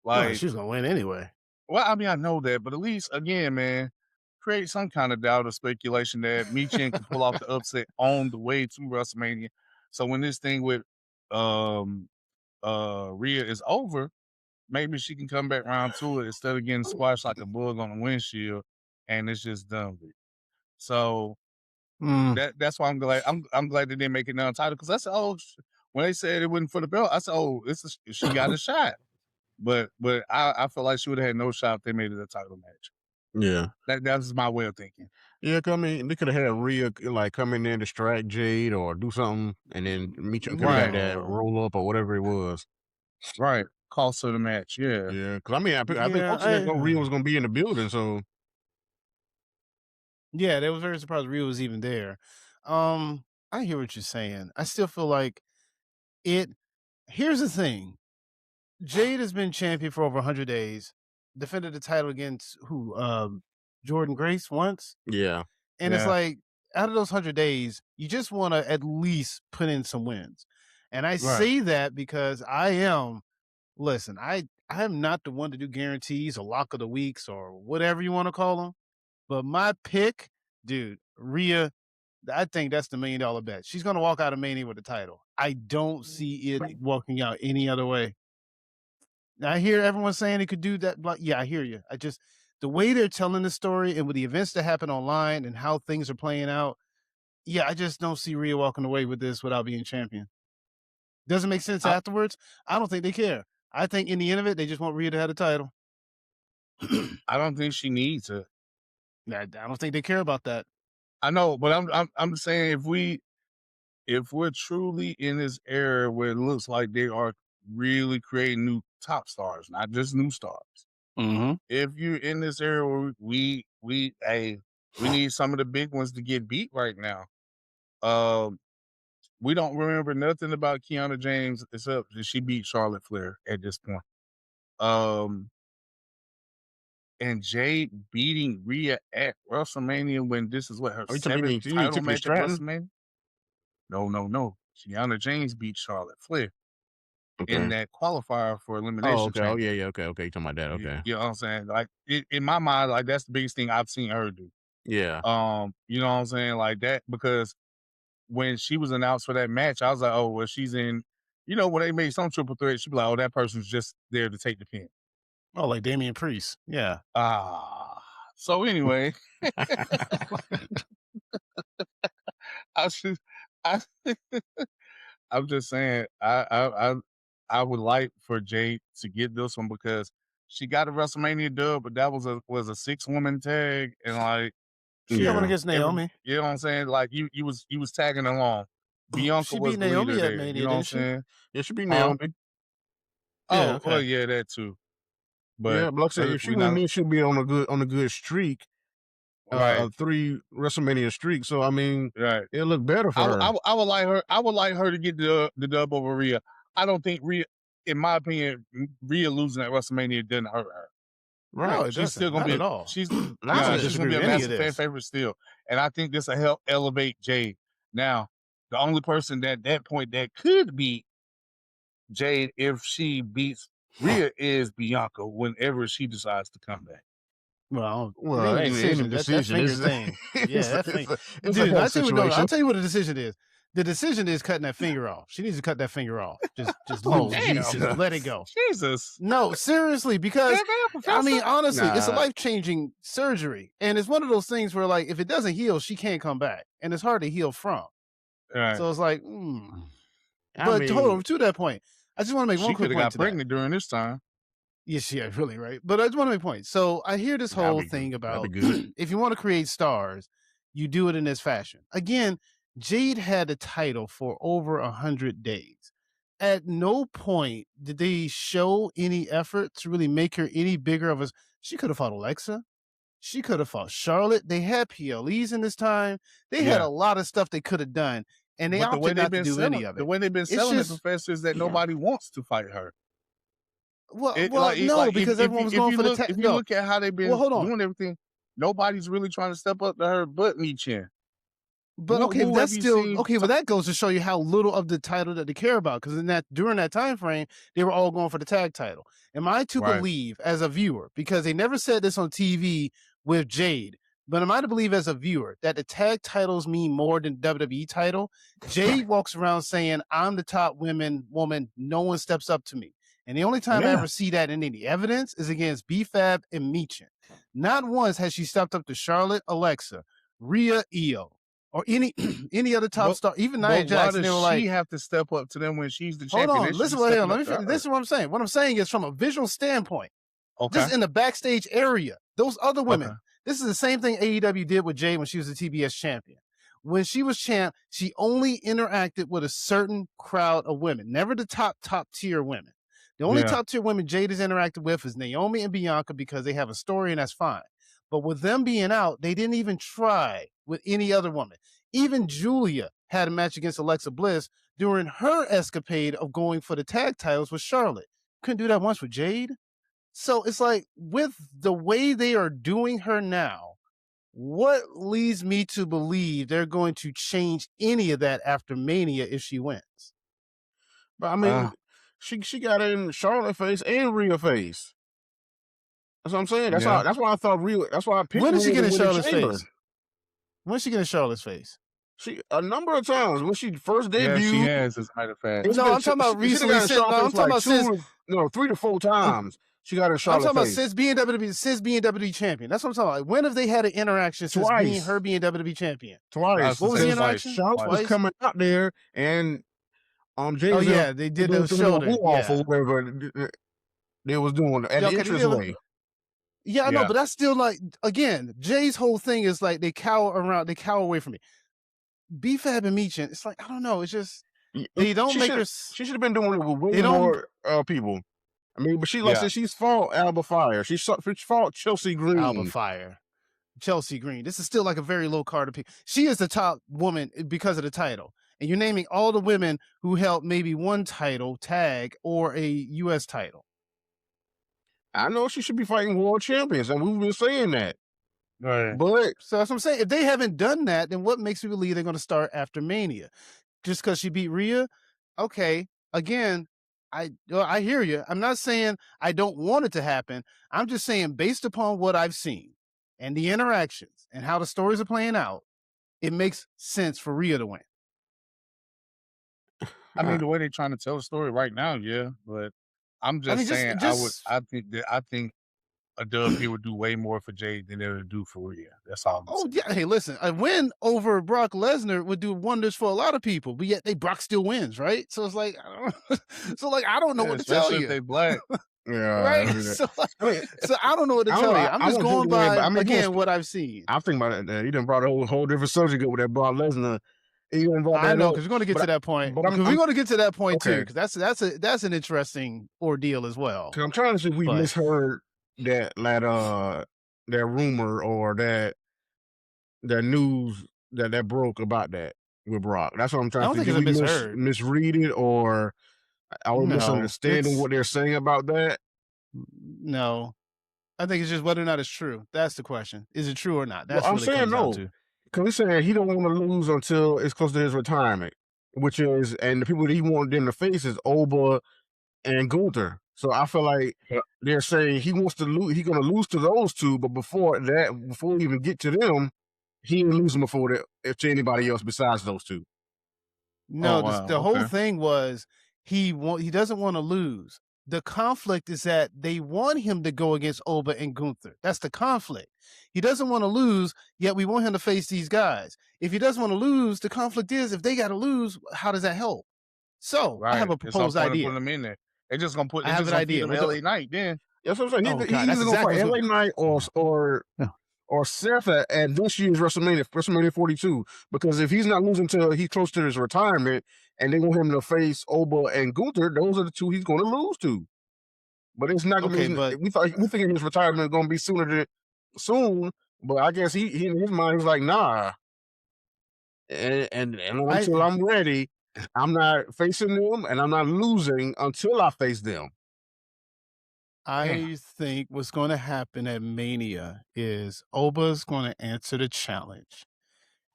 Like, she was going to win anyway. Well, I mean, I know that, but at least, again, man, create some kind of doubt or speculation that Michin can pull off the upset on the way to WrestleMania. So when this thing with Rhea is over, maybe she can come back round to it instead of getting squashed like a bug on the windshield, and it's just done with. So that's why I'm glad. I'm glad they didn't make it non-title because I said, oh, when they said it wasn't for the belt, I said, oh, she got a shot. But I feel like she would have had no shot if they made it a title match. Yeah, that's my way of thinking. Yeah, I mean, they could have had Rhea like come in there and distract Jade or do something, and then Michin could have had that roll up or whatever it was. Right, cost of the match. Yeah, because I mean, I think Rhea was going to be in the building, so yeah, they was very surprised Rhea was even there. I hear what you're saying. I still feel like it. Here's the thing. Jade has been champion for over 100 days, defended the title against Jordan Grace once. Yeah. And it's like, out of those 100 days, you just want to at least put in some wins. And I say that because I am not the one to do guarantees or lock of the weeks or whatever you want to call them. But my pick, dude, Rhea, I think that's the $1 million bet. She's going to walk out of Mania with the title. I don't see it walking out any other way. I hear everyone saying it could do that. Yeah, I hear you. The way they're telling the story and with the events that happen online and how things are playing out, I just don't see Rhea walking away with this without being champion. Doesn't make sense afterwards. I don't think they care. I think in the end of it, they just want Rhea to have the title. I don't think she needs it. I don't think they care about that. I know, but I'm saying if we're truly in this era where it looks like they are really creating new top stars, not just new stars. Mm-hmm. If you're in this era where we need some of the big ones to get beat right now. We don't remember nothing about Kiana James except that she beat Charlotte Flair at this point. And Jade beating Rhea at WrestleMania when this is what her seventh title match at WrestleMania. No. Kiana James beat Charlotte Flair in that qualifier for elimination. Oh, okay. Oh, yeah. Okay. You're talking about that. Okay. You know what I'm saying? Like in my mind, like that's the biggest thing I've seen her do. Yeah. You know what I'm saying? Like that, because when she was announced for that match, I was like, oh, well, she's in, when they made some triple threat, she'd be like, oh, that person's just there to take the pin. Oh, like Damian Priest. Yeah. So anyway, I'm just saying, I would like for Jade to get this one because she got a WrestleMania dub, but that was a 6-woman tag, and like she went against Naomi. You know what I'm saying? Like you was tagging along. Bianca she was beat the Naomi leader at there. Mania, You know what I'm didn't saying? Yeah, she beat Naomi. Oh, okay. Well, yeah, that too. But yeah, like I said, if she wins, she'll be on a good streak. A 3 WrestleMania streak. So I mean, it'll look better for her. I would like her. I would like her to get the dub over Rhea. I don't think Rhea, in my opinion, Rhea losing at WrestleMania didn't hurt her. Right, no, she's still gonna be. At all. She's gonna be a massive fan favorite still, and I think this will help elevate Jade. Now, the only person at that point that could beat Jade if she beats Rhea is Bianca whenever she decides to come back. Well, it ain't a decision. That's thing. Yeah, that thing. Dude, I'll tell you what the decision is. The decision is cutting that finger off. She needs to cut that finger off. Just let it go. Jesus. No, seriously, because I mean, honestly, it's a life-changing surgery. And it's one of those things where, like, if it doesn't heal, she can't come back. And it's hard to heal from. Right. So it's like, But hold on, to that point, I just want to make one quick point. She could have got pregnant during this time. Yes, yeah, really, right. But I just want to make a point. So I hear this whole thing about if you want to create stars, you do it in this fashion. Again, Jade had the title for over 100 days. At no point did they show any effort to really make her any bigger of a. She could have fought Alexa. She could have fought Charlotte. They had PLEs in this time. They had a lot of stuff they could have done, and they opted not to do any of it. The way they've been It's selling just the professor is that nobody wants to fight her. no, because everyone was going for the if you look at how they've been doing everything, nobody's really trying to step up to her but Michin. But okay, that's still okay. But that goes to show you how little of the title that they care about. Because during that time frame, they were all going for the tag title. Am I to believe as a viewer, because they never said this on TV with Jade, but am I to believe as a viewer that the tag titles mean more than WWE title? Jade walks around saying, "I'm the top woman. No one steps up to me." And the only time I ever see that in any evidence is against B-Fab and Michin. Not once has she stepped up to Charlotte, Alexa, Rhea, Io, or any other top star, even Nia Jax. Why does she have to step up to them when she's the champion? Hold on, listen. Let me finish. This is what I'm saying. What I'm saying is from a visual standpoint. Okay. Just in the backstage area, those other women. Okay. This is the same thing AEW did with Jade when she was the TBS champion. When she was champ, she only interacted with a certain crowd of women, never the top tier women. The only top tier women Jade has interacted with is Naomi and Bianca because they have a story and that's fine. But with them being out, they didn't even try with any other woman. Even Julia had a match against Alexa Bliss during her escapade of going for the tag titles with Charlotte. Couldn't do that once with Jade. So it's like with the way they are doing her now, what leads me to believe they're going to change any of that after Mania if she wins? But I mean, she got in Charlotte face and Rhea face. That's what I'm saying. That's why I thought Rhea. That's why I picked. When did she get in Charlotte's face? When did she get in Charlotte's face? She a number of times when she first debuted. Yeah, she has, as a matter of fact. No, I'm talking about recently. I'm talking about since 3 to 4 times. She got in Charlotte's face. I'm talking about since being WWE champion. That's what I'm talking about. When have they had an interaction since being WWE champion? Twice. What was the interaction? Charlotte was coming out there and James. They did those shoulder. Or whatever they was doing at the entranceway. Yeah, I know, but that's still like, again, Jay's whole thing is like they cower away from me. B-Fab and Michin, it's like, I don't know, it's just they don't make her. She should have been doing it with way more people. I mean, but like I said, she's fought Alba Fire. She fought Chelsea Green. Alba Fire. Chelsea Green. This is still like a very low card of people. She is the top woman because of the title. And you're naming all the women who held maybe one title, tag, or a U.S. title. I know she should be fighting world champions, and we've been saying that. Right. But so that's what I'm saying. If they haven't done that, then what makes me believe they're going to start after Mania? Just because she beat Rhea? Okay. Again, I hear you. I'm not saying I don't want it to happen. I'm just saying based upon what I've seen and the interactions and how the stories are playing out, it makes sense for Rhea to win. I mean, the way they're trying to tell the story right now, yeah, but I'm just saying I think a W would do way more for Jade than they would do for Rhea. That's all. Hey, listen, a win over Brock Lesnar would do wonders for a lot of people, but yet Brock still wins, right? So it's like, I don't know what to tell you. If they black. Right? So I don't know what to tell you. I'm just going by, again, what I've seen. I'm thinking about it. You done brought a whole different subject with that Brock Lesnar. I know, because we're going to get to that point. We're going to get to that point too, because that's an interesting ordeal as well. Because I'm trying to see if we misheard that rumor or that news that broke about that with Brock. That's what I'm trying to think. Did we misread it, or I was misunderstanding what they're saying about that? No, I think it's just whether or not it's true. That's the question. Is it true or not? That's I'm saying no. Because he's saying he don't want to lose until it's close to his retirement, and the people that he wanted in the face is Oba and Gunther. So I feel like they're saying he wants to lose. He's going to lose to those two, but before we even get to them, he ain't losing before to anybody else besides those two. No, the whole thing was he doesn't want to lose. The conflict is that they want him to go against Oba and Gunther. That's the conflict. He doesn't want to lose, yet we want him to face these guys. If he doesn't want to lose, the conflict is if they got to lose, how does that help? So I have a proposed idea. Put them in there. They're just gonna put. I have an idea. LA Knight, then. That's what I'm saying. He's either gonna fight LA Knight or or Seth at this year's WrestleMania 42. Because if he's not losing till he's close to his retirement, and they want him to face Oba and Gunther, those are the two he's going to lose to. But it's not going to Okay, be. but We thinking his retirement is going to be soon. But I guess he in his mind he's like, nah. And until I'm ready, I'm not facing them, and I'm not losing until I face them. I think what's going to happen at Mania is Oba's going to answer the challenge,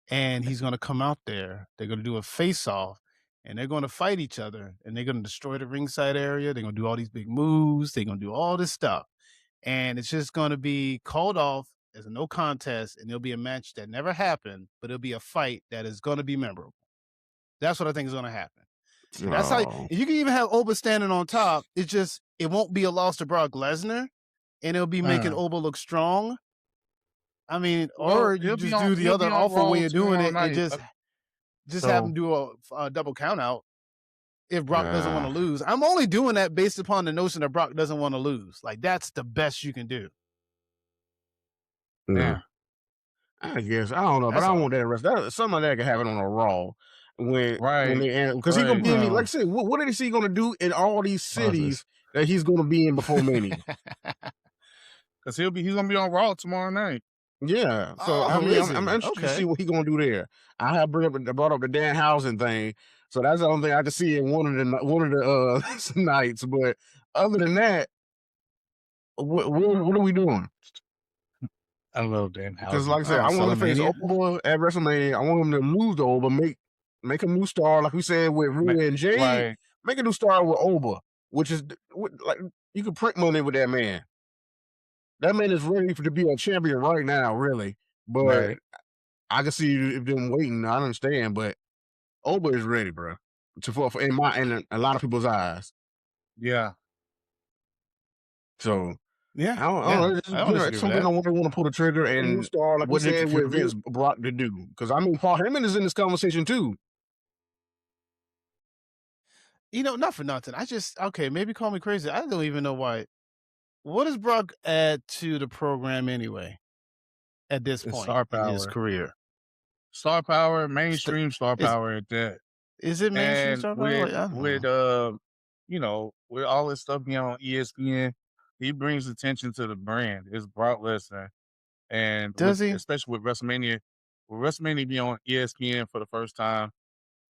and he's going to come out there. They're going to do a face-off, and they're going to fight each other, and they're going to destroy the ringside area. They're going to do all these big moves. They're going to do all this stuff, and it's just going to be called off as a no contest, and it'll be a match that never happened, but it'll be a fight that is going to be memorable. That's what I think is going to happen. That's how you can even have Oba standing on top. It's just it won't be a loss to Brock Lesnar, and it'll be making Oba look strong. I mean, or you just do the other awful way of doing it and just have him do a double count out if Brock doesn't want to lose. I'm only doing that based upon the notion that Brock doesn't want to lose. Like that's the best you can do. Yeah. I guess I don't know, but I don't want that rest. Something like that can happen on a Raw when they because he's gonna be like I said. What is he gonna do in all these cities that he's gonna be in before Mania? Because he's gonna be on Raw tomorrow night. Yeah, so I'm interested to see what he's gonna do there. I brought up the Danhausen thing, so that's the only thing I can see in one of the nights. But other than that, what are we doing? I love Danhausen. Because, like I said, I want to face Oba at WrestleMania. I want him to lose to Oba, make a new star, like we said with Rhea and Jade. Right. Make a new star with Oba, which is like you can print money with that man. That man is ready to be a champion right now, really. But I can see if them waiting. I understand, but Oba is ready, bro. In a lot of people's eyes. Yeah. So. Yeah, I don't know. Something I want to pull the trigger and star, like what they with Vince Brock to do. Because I mean, Paul Heyman is in this conversation too. You know, not for nothing. Maybe call me crazy. I don't even know why. What does Brock add to the program anyway? At this point in his career, star power, mainstream star power at that. Is it mainstream star power? With with all this stuff being on ESPN. He brings attention to the brand. It's Brock Lesnar. And especially with WrestleMania. With WrestleMania being on ESPN for the first time,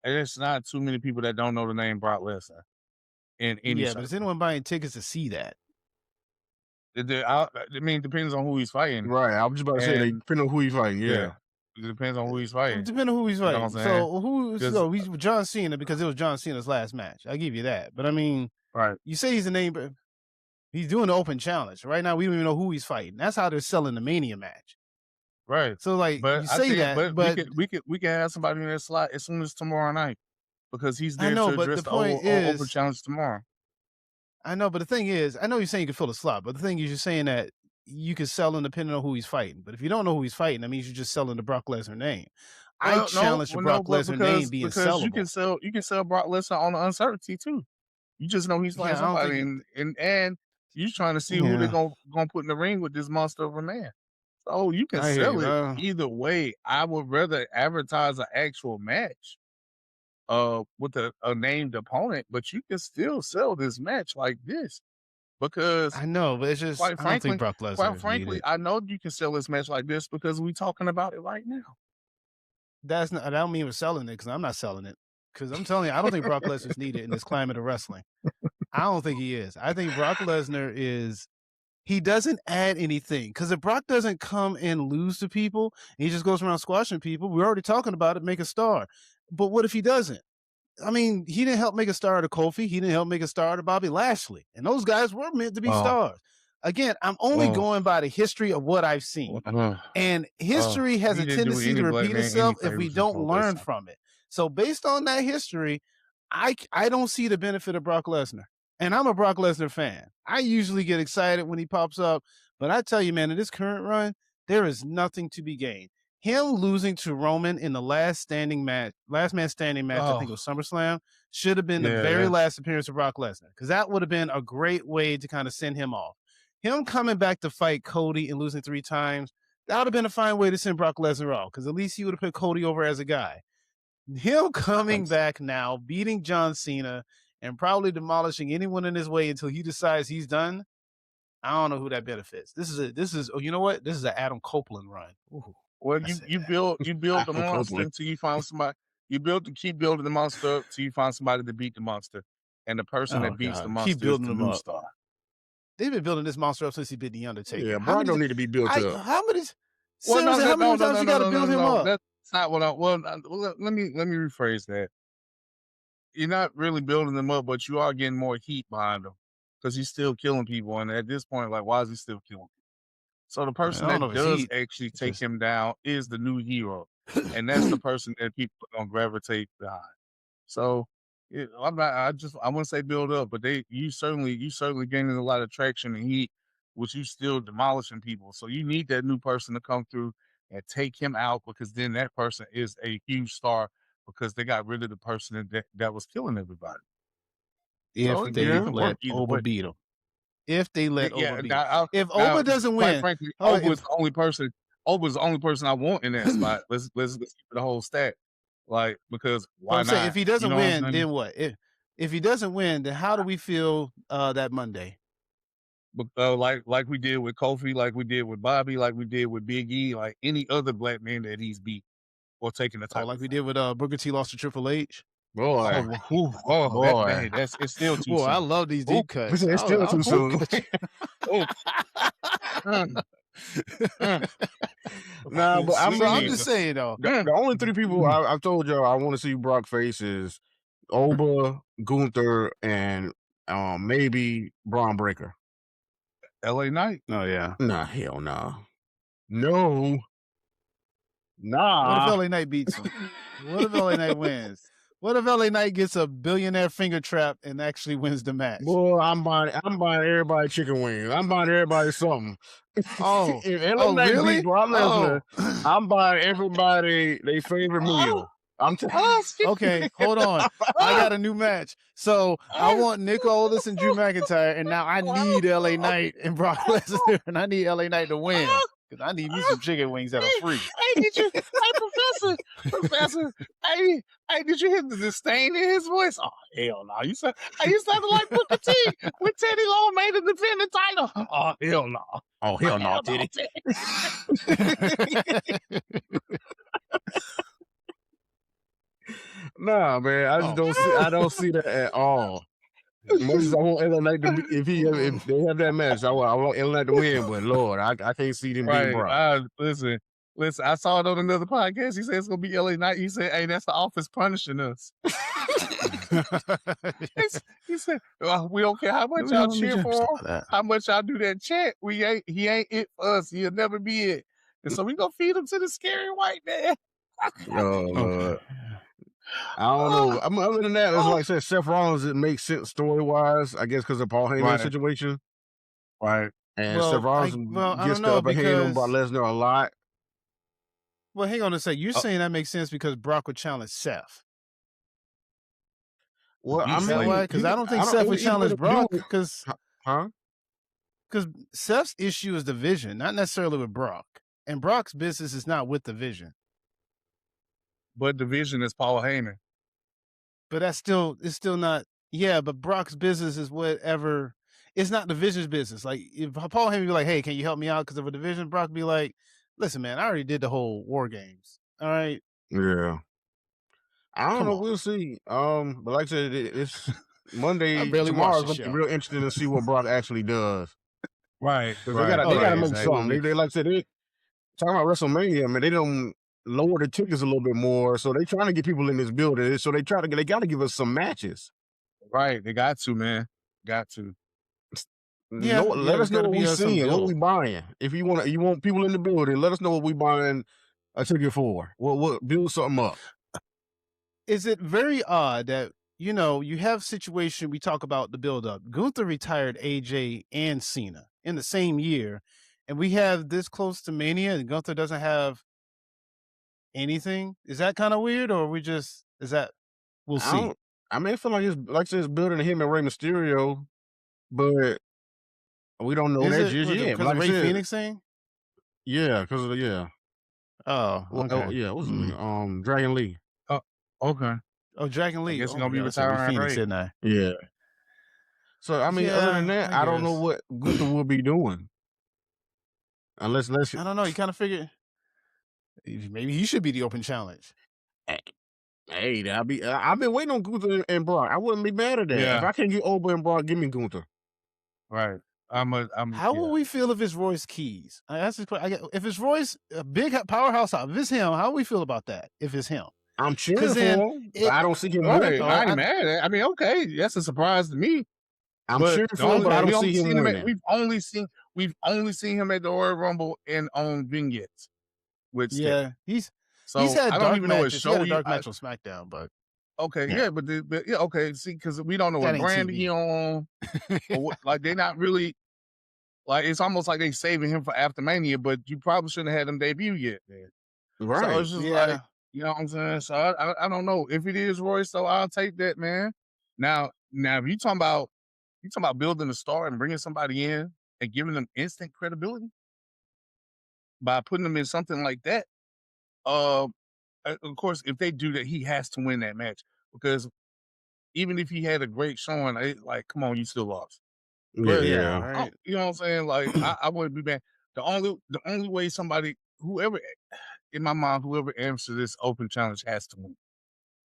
there's not too many people that don't know the name Brock Lesnar. But is anyone buying tickets to see that? I mean, it depends on who he's fighting. Right. I was just about to say, it depends on who he's fighting. Yeah. It depends on who he's fighting. It depends on who he's fighting. He's John Cena because it was John Cena's last match. I'll give you that. But I mean, you say he's a name, but he's doing the open challenge. Right now, we don't even know who he's fighting. That's how they're selling the Mania match. Right. So, like, but we could have somebody in that slot as soon as tomorrow night because he's there to address the open challenge tomorrow. I know, but the thing is, I know you're saying you can fill the slot, but the thing is you're saying that you can sell him depending on who he's fighting. But if you don't know who he's fighting, that means you're just selling the Brock Lesnar name. I challenge the Brock Lesnar name being sellable. You can sell Brock Lesnar on the uncertainty too. You just know he's fighting somebody, and you're trying to see who they're gonna put in the ring with this monster of a man. So you can sell it either way. I would rather advertise an actual match with a named opponent, but you can still sell this match like this. Because I know, but it's just quite frankly, I don't think Brock Lesnar. Quite frankly, I know you can sell this match like this because we're talking about it right now. I don't mean we're selling it because I'm not selling it. Because I'm telling you, I don't think Brock Lesnar's needed in this climate of wrestling. I don't think he is. I think Brock Lesnar he doesn't add anything. Because if Brock doesn't come and lose to people, and he just goes around squashing people, we're already talking about it, make a star. But what if he doesn't? I mean, he didn't help make a star to Kofi. He didn't help make a star to Bobby Lashley. And those guys were meant to be stars. Again, I'm only going by the history of what I've seen. And history has a tendency to repeat itself if we don't learn from it. So based on that history, I don't see the benefit of Brock Lesnar. And I'm a Brock Lesnar fan. I usually get excited when he pops up. But I tell you, man, in this current run, there is nothing to be gained. Him losing to Roman in the last man standing match, I think it was SummerSlam, should have been the very last appearance of Brock Lesnar. Because that would have been a great way to kind of send him off. Him coming back to fight Cody and losing 3 times, That would have been a fine way to send Brock Lesnar off, because at least he would have put Cody over as a guy. Him coming back now, beating John Cena, and probably demolishing anyone in his way until he decides he's done. I don't know who that benefits. This is oh, you know what? This is an Adam Copeland run. Ooh, Well, I you said you that. build the Adam monster Copeland. until you find somebody. Keep building the monster up till you find somebody to beat the monster, and the person Oh that beats the God, keep monster is building the them new up. star. They've been building this monster up since he beat the Undertaker. Yeah, How Brock many? don't need to be built up. How many? Well, Seriously, how many times you got to build him up? That's not what I. Well, let me rephrase that. You're not really building them up, but you are getting more heat behind him because he's still killing people. And at this point, like, why is he still killing people? So the person I don't that know if it's does heat. actually It's take just him down is the new hero, and that's the person that people are gonna gravitate behind. So I'm not. I wouldn't say build up, but you certainly gaining a lot of traction and heat, which you still demolishing people. So you need that new person to come through and take him out, because then that person is a huge star because they got rid of the person that was killing everybody. So if it they can let work either Oba way. beat him. If they let Yeah. Oba beat him. Now, If now, Oba doesn't quite win, frankly, hold on, Oba's the only person. Oba's the only person I want in that spot. Let's keep the whole stack. Like, because but why I'm saying not? if he You doesn't know what I'm win, saying? then what? If he doesn't win, then how do we feel that Monday? But like we did with Kofi, like we did with Bobby, like we did with Big E, like any other black man that he's beat or taking the Oh, title like we from. did with Booker T lost to Triple H. Boy, Oh, Oh, boy. it's still too boy, I soon. love these deep cuts. It's still too soon. Nah, but So I'm just saying though. The only three people I've told y'all I want to see Brock face is Oba, Gunther, and maybe Braun Breaker. LA Knight. Oh yeah. Nah, hell no. No. What Nah. if LA Knight beats him? What if LA Knight wins? What if LA Knight gets a billionaire finger trap and actually wins the match? Boy, I'm buying everybody chicken wings. I'm buying everybody something. Oh, if LA Knight really? beat Brock Lesnar, I'm buying everybody their favorite meal. Okay, hold on. I got a new match. So I want Nick Aldis and Drew McIntyre, and now I need LA Knight and Brock Lesnar, and I need LA Knight to win because I need me some chicken wings that are free. Hey, Professor, hey, did you hear the disdain in his voice? Oh, hell no. You sounded like Booker T when Teddy Long made him defend the title. Oh, hell no. Oh, hell no, Teddy. Nah, man, I don't see that at all. As much as I want LA Knight to be, if they have that match, I want LA Knight to win. But Lord, I can't see them beating Brock. Listen, I saw it on another podcast. He said it's gonna be LA Knight. He said, "Hey, that's the office punishing us." He said, well, "We don't care how much y'all cheer for him, how much y'all do that chant. He ain't it for us. He'll never be it. And so we gonna feed him to the scary white man." Oh Lord. I don't know. Other than that, it's like I said, Seth Rollins, it makes sense story wise, I guess, because of Paul Heyman situation. Right. And Seth Rollins gets the upper hand on Brock Lesnar a lot. Well, hang on a sec. You're saying that makes sense because Brock would challenge Seth. Well, because I don't think Seth would challenge Brock because Huh? Because Seth's issue is the vision, not necessarily with Brock. And Brock's business is not with the vision. But the vision is Paul Heyman. But it's still not. Yeah, but Brock's business is whatever. It's not the vision's business. Like if Paul Heyman be like, "Hey, can you help me out because of a division?" Brock be like, "Listen, man, I already did the whole War Games. All right." Yeah. I don't know. We'll see. But like I said, it's Monday. Tomorrow's gonna be real interesting to see what Brock actually does. Right. Because they gotta make something. They like I said, they talking about WrestleMania. Man, they don't lower the tickets a little bit more, so they trying to get people in this building. So they got to give us some matches. Right, they got to, man. Got to. Yeah, let us know what we seeing, what we buying. If you want people in the building, let us know what we buying a ticket for. What build something up. Is it very odd that you have situation we talk about the build up? Gunther retired AJ and Cena in the same year, and we have this close to Mania, and Gunther doesn't have anything. Is that kind of weird, or we'll see? I mean, I feel like it's building him and Rey Mysterio, but we don't know that just yet. Because of Rey Phoenix thing? Yeah, because of Oh, Well, okay. yeah, what's his name? Dragon Lee. Oh, okay. Oh, Dragon I Lee. guess Oh he's my gonna be God, I said Ray retiring Phoenix, early. didn't I? Yeah. So I mean, other than Yeah, that, I I don't know guess. what Gunther will be doing unless I don't know. You kind of figure maybe he should be the open challenge. hey, I've been waiting on Gunther and Brock. I wouldn't be mad at that. If Yeah. I can't get Oba and Brock, give me Gunther. Right. How will we feel if it's Royce Keys? I ask this question. If it's Royce, a big powerhouse, if it's him, how we feel about that? If it's him, I'm cheering 'Cause for then him, but I don't see him Right. winning. I ain't mad at it. I mean, okay, that's a surprise to me. I'm But cheering the for him, only- but I we don't only see him seen him at- winning. we've only seen him at the Royal Rumble and on vignettes with Steph. yeah, he's So had I dark don't even know what matches. He had show a dark I- match on SmackDown, but Okay, Yeah. yeah, but yeah, okay. See, because we don't know That what ain't brand TV. he on, or what, like they're not really like. It's almost like they saving him for after Mania, but you probably shouldn't have had him debut yet. Man. Right. So it's just yeah. like, you know what I'm saying. So I don't know if it is Royce, so I'll take that, man. Now if you talking about building a star and bringing somebody in and giving them instant credibility by putting them in something like that. Of course, if they do that, he has to win that match because even if he had a great showing, like, come on, you still lost. But, Yeah. Right. you know what I'm saying? Like, I wouldn't be mad. The only way whoever in my mind, whoever answers this open challenge has to win.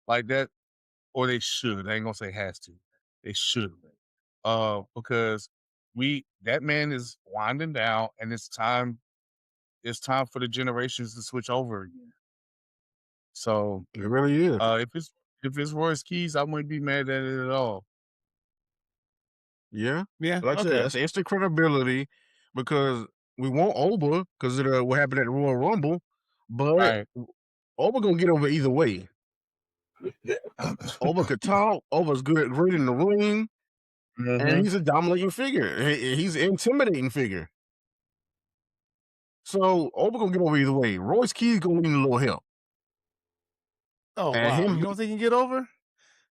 Like that, or they should. I ain't gonna say has to. They should win. Because that man is winding down, and it's time for the generations to switch over again. So It really is. if it's Royce Keys, I wouldn't be mad at it at all. Yeah. Yeah. Like I said, Okay. that's instant credibility because we want Oba because of what happened at the Royal Rumble, but Right. Oba gonna get over either way. Oba could talk. Oba's great in the ring, Mhm. and he's a dominating figure. He's an intimidating figure. So Oba gonna get over either way. Royce Keys gonna need a little help. Oh And wow! him- You don't think he can get over?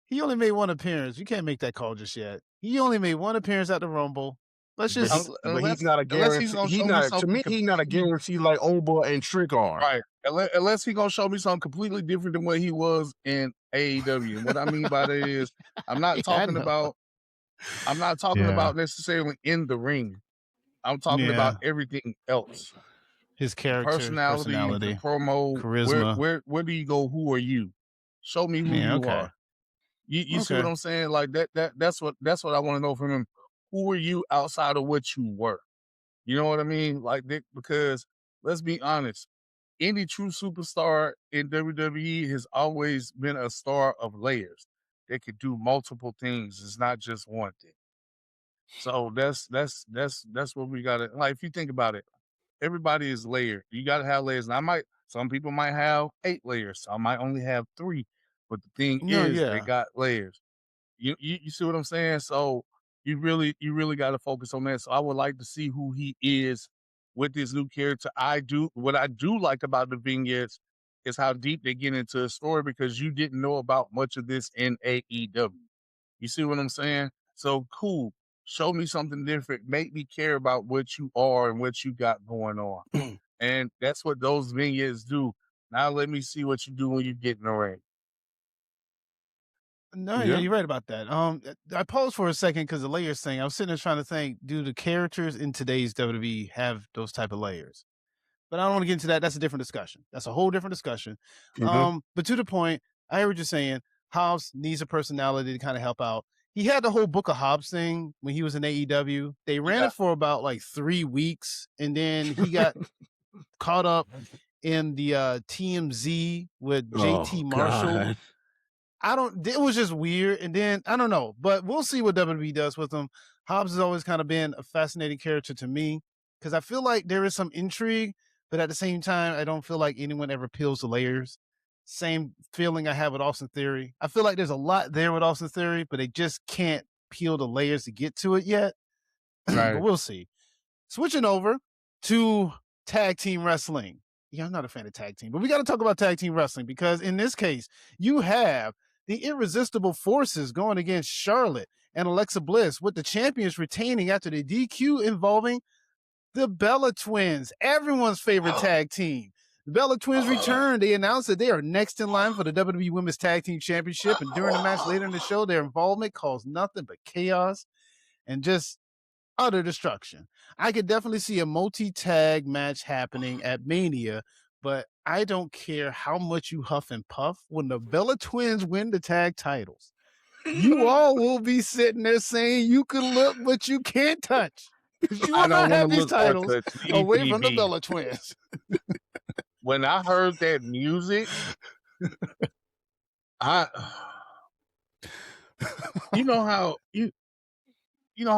He only made one appearance. You can't make that call just yet. He only made one appearance at the Rumble. Let's But, just he's not a unless guarantee. he's gonna He's show me not to something me. He's not a completely- guarantee like Oba and Trick are. Right. Unless he gonna show me something completely different than what he was in AEW. And what I mean by that is I'm not Yeah, I talking know. about Yeah. about necessarily in the ring. I'm talking Yeah. about everything else. his character, Personality, the promo, charisma. where do you go? Who are you? Show me who Yeah, you okay. are. You see what Okay. I'm saying? Like that's what I want to know from him. Who are you outside of what you were? You know what I mean? Like because let's be honest, any true superstar in WWE has always been a star of layers. They could do multiple things. It's not just one thing. So that's what we gotta like. If you think about it, everybody is layered. You gotta have layers. And some people might have 8 layers. Some might only have 3. But the thing No, is, they yeah. got layers. You see what I'm saying? So you really got to focus on that. So I would like to see who he is with this new character. What I do like about the vignettes is how deep they get into a story because you didn't know about much of this in AEW. You see what I'm saying? So cool. Show me something different. Make me care about what you are and what you got going on. And that's what those vignettes do. Now let me see what you do when you get in the ring. No, Yeah. yeah, you're right about that. I paused for a second because the layers thing. I was sitting there trying to think: do the characters in today's WWE have those type of layers? But I don't want to get into that. That's a different discussion. That's a whole different discussion. But to the point, I hear what you're saying. Hobbs needs a personality to kind of help out. He had the whole Book of Hobbs thing when he was in AEW. They ran Yeah. it for about like 3 weeks, and then he got caught up in the TMZ with JT Marshall. God. It was just weird. And then I don't know, but we'll see what WWE does with him. Hobbs has always kind of been a fascinating character to me because I feel like there is some intrigue, but at the same time, I don't feel like anyone ever peels the layers. Same feeling I have with Austin Theory. I feel like there's a lot there with Austin Theory, but they just can't peel the layers to get to it yet. Right. But we'll see. Switching over to tag team wrestling. Yeah, I'm not a fan of tag team, but we got to talk about tag team wrestling because in this case, you have the Irresistible Forces going against Charlotte and Alexa Bliss with the champions retaining after the DQ involving The Bella Twins, everyone's favorite tag team. The Bella Twins returned. They announced that they are next in line for the WWE Women's Tag Team Championship. And during the match later in the show, their involvement caused nothing but chaos and just utter destruction. I could definitely see a multi-tag match happening at Mania, but I don't care how much you huff and puff. When the Bella Twins win the tag titles, you all will be sitting there saying you can look, but you can't touch. Because you will not have these titles away from the Bella Twins. When I heard that music, you know how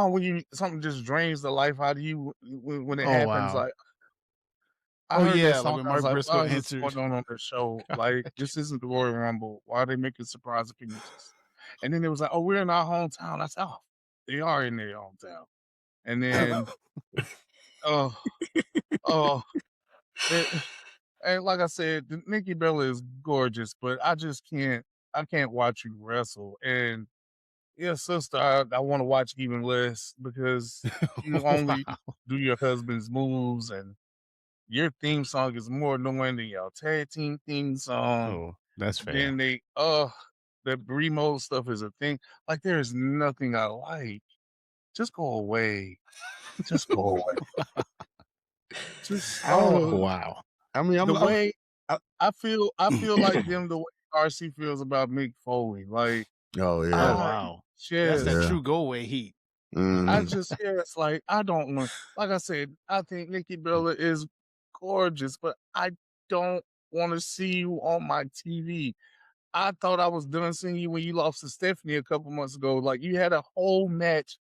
when something just drains the life out of you when it happens. Wow. Like I heard that song, like when I was Mark like, Briscoe "Why is answered. this going on the show? Like this isn't the Royal Rumble. Why are they making surprise appearances?" And then it was like, "Oh, we're in our hometown." I said, "Oh, they are in their hometown." And then, and like I said, Nikki Bella is gorgeous, but I can't watch you wrestle. And yeah, sister, I want to watch even less because you only do your husband's moves, and your theme song is more annoying than your tag team theme song. Oh, that's fair. Then the remote stuff is a thing. Like there is nothing I like. Just go away. Just go away. Wow. I mean, I feel like them the way RC feels about Mick Foley. Like, oh yeah, wow. That's that true go away heat. It's like I don't want. Like I said, I think Nikki Bella is gorgeous, but I don't want to see you on my TV. I thought I was done seeing you when you lost to Stephanie a couple months ago. Like you had a whole match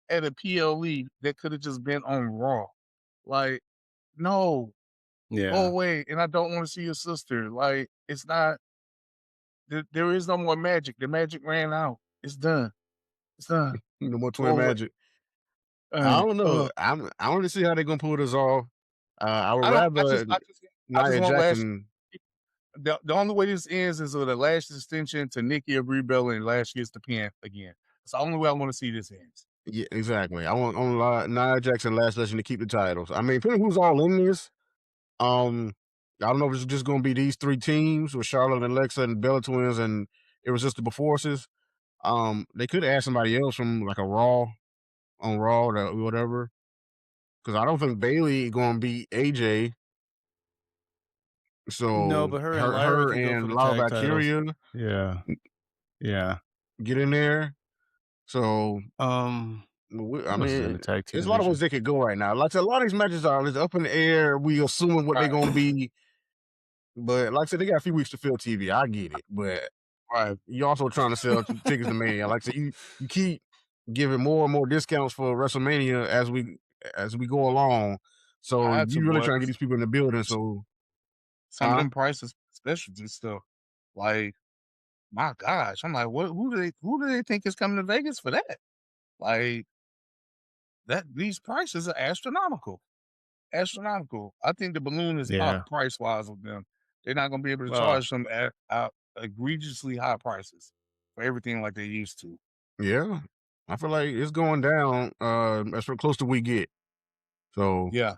at a PLE that could have just been on Raw. Like, no, go away. And I don't want to see your sister. Like, it's not. There is no more magic. The magic ran out. It's done. It's done. No more twin magic. I don't know. I want to see how they're gonna pull this off. I would rather Nia Jackson. The only way this ends is with a last extension to Nikki of Rebella and Lash gets the pin again. It's the only way I want to see this ends. Yeah, exactly. I want Nia Jackson last lesson to keep the titles. I mean, depending who's all in this. I don't know if it's just gonna be these three teams with Charlotte and Alexa and Bella Twins and Irresistible Forces. They could add somebody else from like a Raw or whatever. Because I don't think Bailey gonna beat AJ. So no, but her and Lara Valkyria, yeah, get in there. So I mean, there's a lot of ways they could go right now. Like a lot of these matches are up in the air. We assuming what they're gonna be, but like I said, they got a few weeks to fill TV. I get it, but you also trying to sell tickets to Mania. Like I said, you keep giving more and more discounts for WrestleMania as we go along. So you really trying to get these people in the building. So some of them prices, specials and stuff. Like, my gosh, I'm like, who do they think is coming to Vegas for that? Like, these prices are astronomical. Astronomical. I think the balloon is up price wise with them. They're not gonna be able to charge some egregiously high prices for everything like they used to. Yeah, I feel like it's going down as close to we get. So yeah.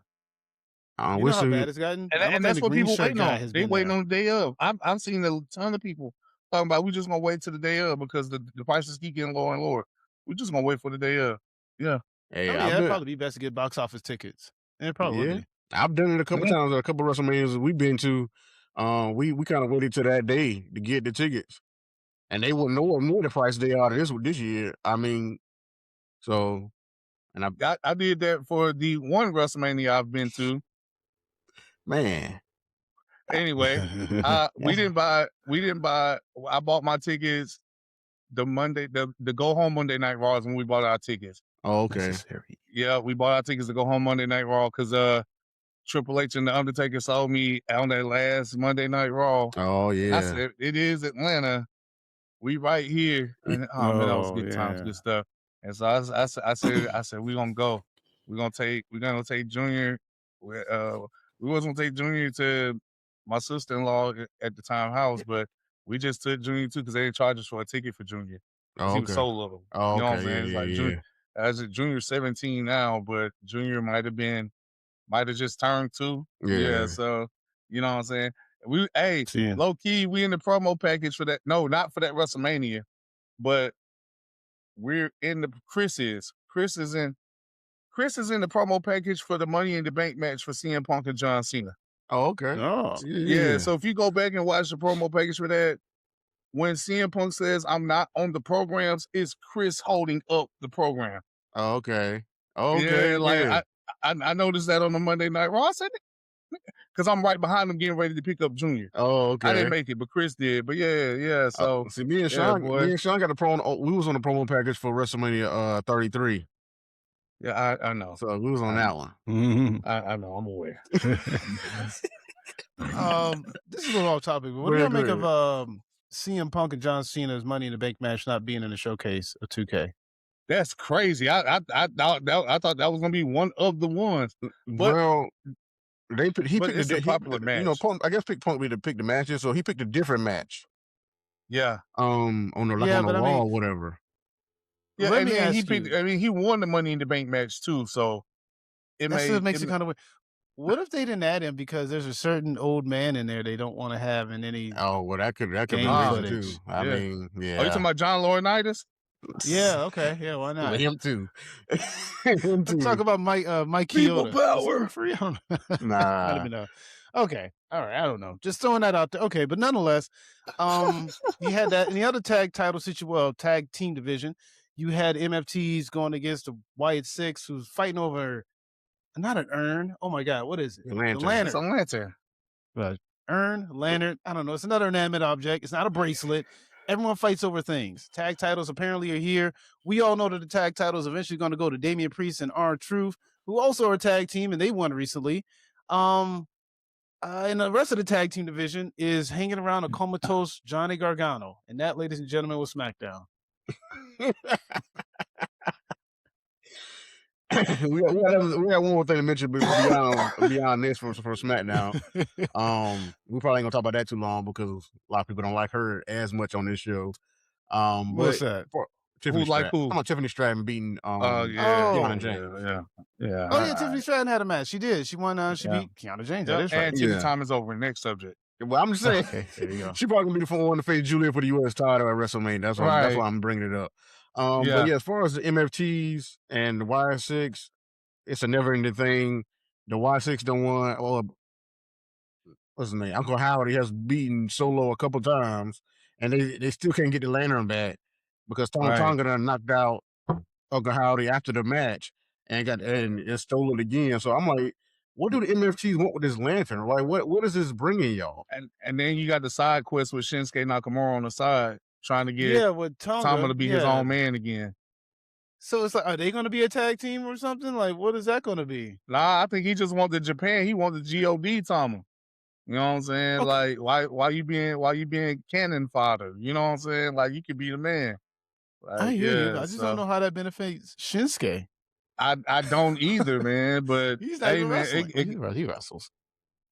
You know how bad it's gotten? And that's what people waiting on. They waiting on the day of. I've seen a ton of people talking about we just gonna wait till the day of because the prices keep getting lower and lower. We're just gonna wait for the day of. Yeah. Hey, it'd probably be best to get box office tickets. And it probably would be. I've done it a couple times at a couple of WrestleManias we've been to. We kind of waited till that day to get the tickets, and they wouldn't know what more the price they are this year. I mean, so and I did that for the one WrestleMania I've been to. Man. Anyway, we didn't buy. I bought my tickets the go home Monday Night Raws when we bought our tickets. Oh, okay. Yeah, we bought our tickets to go home Monday Night Raw because Triple H and The Undertaker saw me on that last Monday Night Raw. Oh yeah. I said it is Atlanta. We right here. And, man, that was good times, good stuff. And so I said we gonna go. We're gonna take Junior. We wasn't gonna take Junior to my sister-in-law at the time house, but we just took Junior too because they didn't charge us for a ticket for Junior. He was so little. Oh, you know okay. what I'm saying? It's like Junior, as a Junior 17 now, but Junior might have been Might have just turned 2. Yeah. So you know what I'm saying? Seeing. Low key, we in the promo package for that. No, not for that WrestleMania, but we're in the Chris is in the promo package for the Money in the Bank match for CM Punk and John Cena. Oh, okay. Oh, Yeah, so if you go back and watch the promo package for that, when CM Punk says I'm not on the programs, it's Chris holding up the program. Oh, okay. Okay. Yeah, like yeah. I noticed that on the Monday Night Raw. I said, because I'm right behind him getting ready to pick up Junior. Oh, I didn't okay. make it, but Chris did. But yeah. So See, me and yeah, Sean, boy. me and Sean got a promo. Oh, we was on the promo package for WrestleMania 33. Yeah, I know. So we was on that one. I know. I'm aware. This is a little off topic, but what do y'all make of CM Punk and John Cena's Money in the Bank match not being in the showcase of 2K? That's crazy. I thought that was gonna be one of the ones. But Well, he but picked it's a popular match. You know, Punk, I guess Punk to pick the matches, so he picked a different match. Yeah. On the Yeah, on the but I wall, mean- or whatever. Yeah, Let and me then he ask picked. you. I mean, he won the Money in the Bank match too. So it That still makes it it kind of weird. What if they didn't add him because there's a certain old man in there they don't want to have in any? Oh, well, that could be Game reason footage. too. I Yeah. mean, Oh, you talking yeah. about John Laurinaitis? Yeah, okay, yeah, why not? Him too. Him Let's talk too. about Mike People Chioda. Is power. he free? I don't know. Might Nah. have been okay, all right, I don't know. Just throwing that out there. Okay, but nonetheless, you had that in the other tag title tag team division. You had MFTs going against the Wyatt Six, who's fighting over not an urn. Oh my God, what is it? The lantern. The lantern. It's a lantern. Urn, lantern. I don't know. It's another inanimate object. It's not a bracelet. Everyone fights over things. Tag titles apparently are here. We all know that the tag titles eventually going to go to Damian Priest and R-Truth, who also are a tag team, and they won recently. And the rest of the tag team division is hanging around a comatose Johnny Gargano. And that, ladies and gentlemen, was SmackDown. we got one more thing to mention beyond this for SmackDown. We probably ain't gonna talk about that too long because a lot of people don't like her as much on this show. What's that? Tiffany Who like Stratton. who? I'm on Tiffany Stratton beating Keanu James. Yeah. Oh yeah, Tiffany Stratton had a match. She did. She won. She Yeah. beat Kiana James. Yeah, That is right. and Timmy time is over. Next subject. Well, I'm just saying, Okay, there you go. she probably gonna be the one to face Julia for the U.S. title at WrestleMania. That's Right. why I'm bringing it up. Yeah. But yeah, as far as the MFTs and the Y6, it's a never-ending thing. The Y6 don't want. Well, what's his name? Uncle Howdy has beaten Solo a couple times, and they still can't get the lantern back because Tony Right. Tonga done knocked out Uncle Howdy after the match and stole it again. So I'm like, what do the MFTs want with this lantern? Like, what is this bringing y'all? And then you got the side quest with Shinsuke Nakamura on the side, trying to get with Tonga Tama to be his own man again. So it's like, are they going to be a tag team or something? Like, what is that going to be? Nah, I think he just wanted Japan. He wanted God Tama. You know what I'm saying? Okay. Like, why you being cannon fodder? You know what I'm saying? Like, you could be the man. Like, I hear you. yeah, I just so don't know how that benefits Shinsuke. I don't either, man. But He's not hey, even man, wrestling. He wrestles.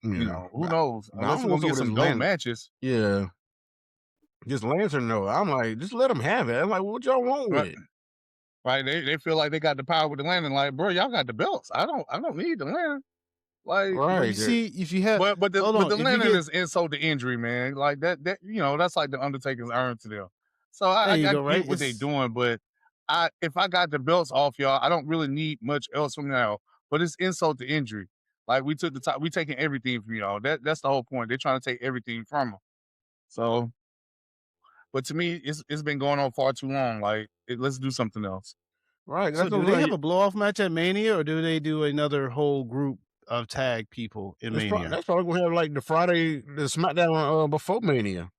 you know, who knows? I Unless don't we're know gonna get what some this dope lantern- matches. Yeah. This lantern though, I'm like, just let them have it. I'm like, what y'all want with Right. it? Right? They feel like they got the power with the lantern. Like, bro, y'all got the belts. I don't need the lantern. Like, Well, Right. you see, if you have, but the hold on, if you lantern get- is insult to injury, man. Like that you know, that's like the Undertaker's earned to them. So I There you get go, right? what they It's- doing, but if I got the belts off y'all, I don't really need much else from now. But it's insult to injury. Like we took the top, we taking everything from y'all. That's the whole point. They're trying to take everything from them. So, but to me, it's been going on far too long. Like, let's do something else. Right. So That's do what they I'm have like, a blow off match at Mania, or do they do another whole group of tag people in Mania? that's probably gonna have like the SmackDown before Mania.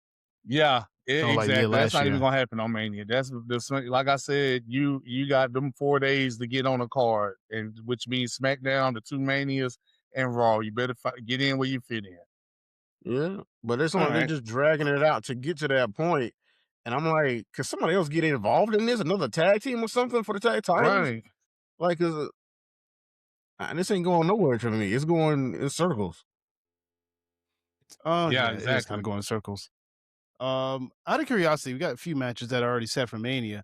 Yeah, Kinda like they exactly. did That's last not even year. gonna happen on Mania. That's like I said. You got them 4 days to get on a card, and which means SmackDown, the 2 Manias, and Raw. You better get in where you fit in. Yeah, but it's like they're Alright. just dragging it out to get to that point. And I'm like, could somebody else get involved in this? Another tag team or something for the tag titles? Right. Like, this ain't going nowhere for me. It's going in circles. Oh, Yeah, It is exactly. kind of going in circles. Out of curiosity, we got a few matches that are already set for Mania.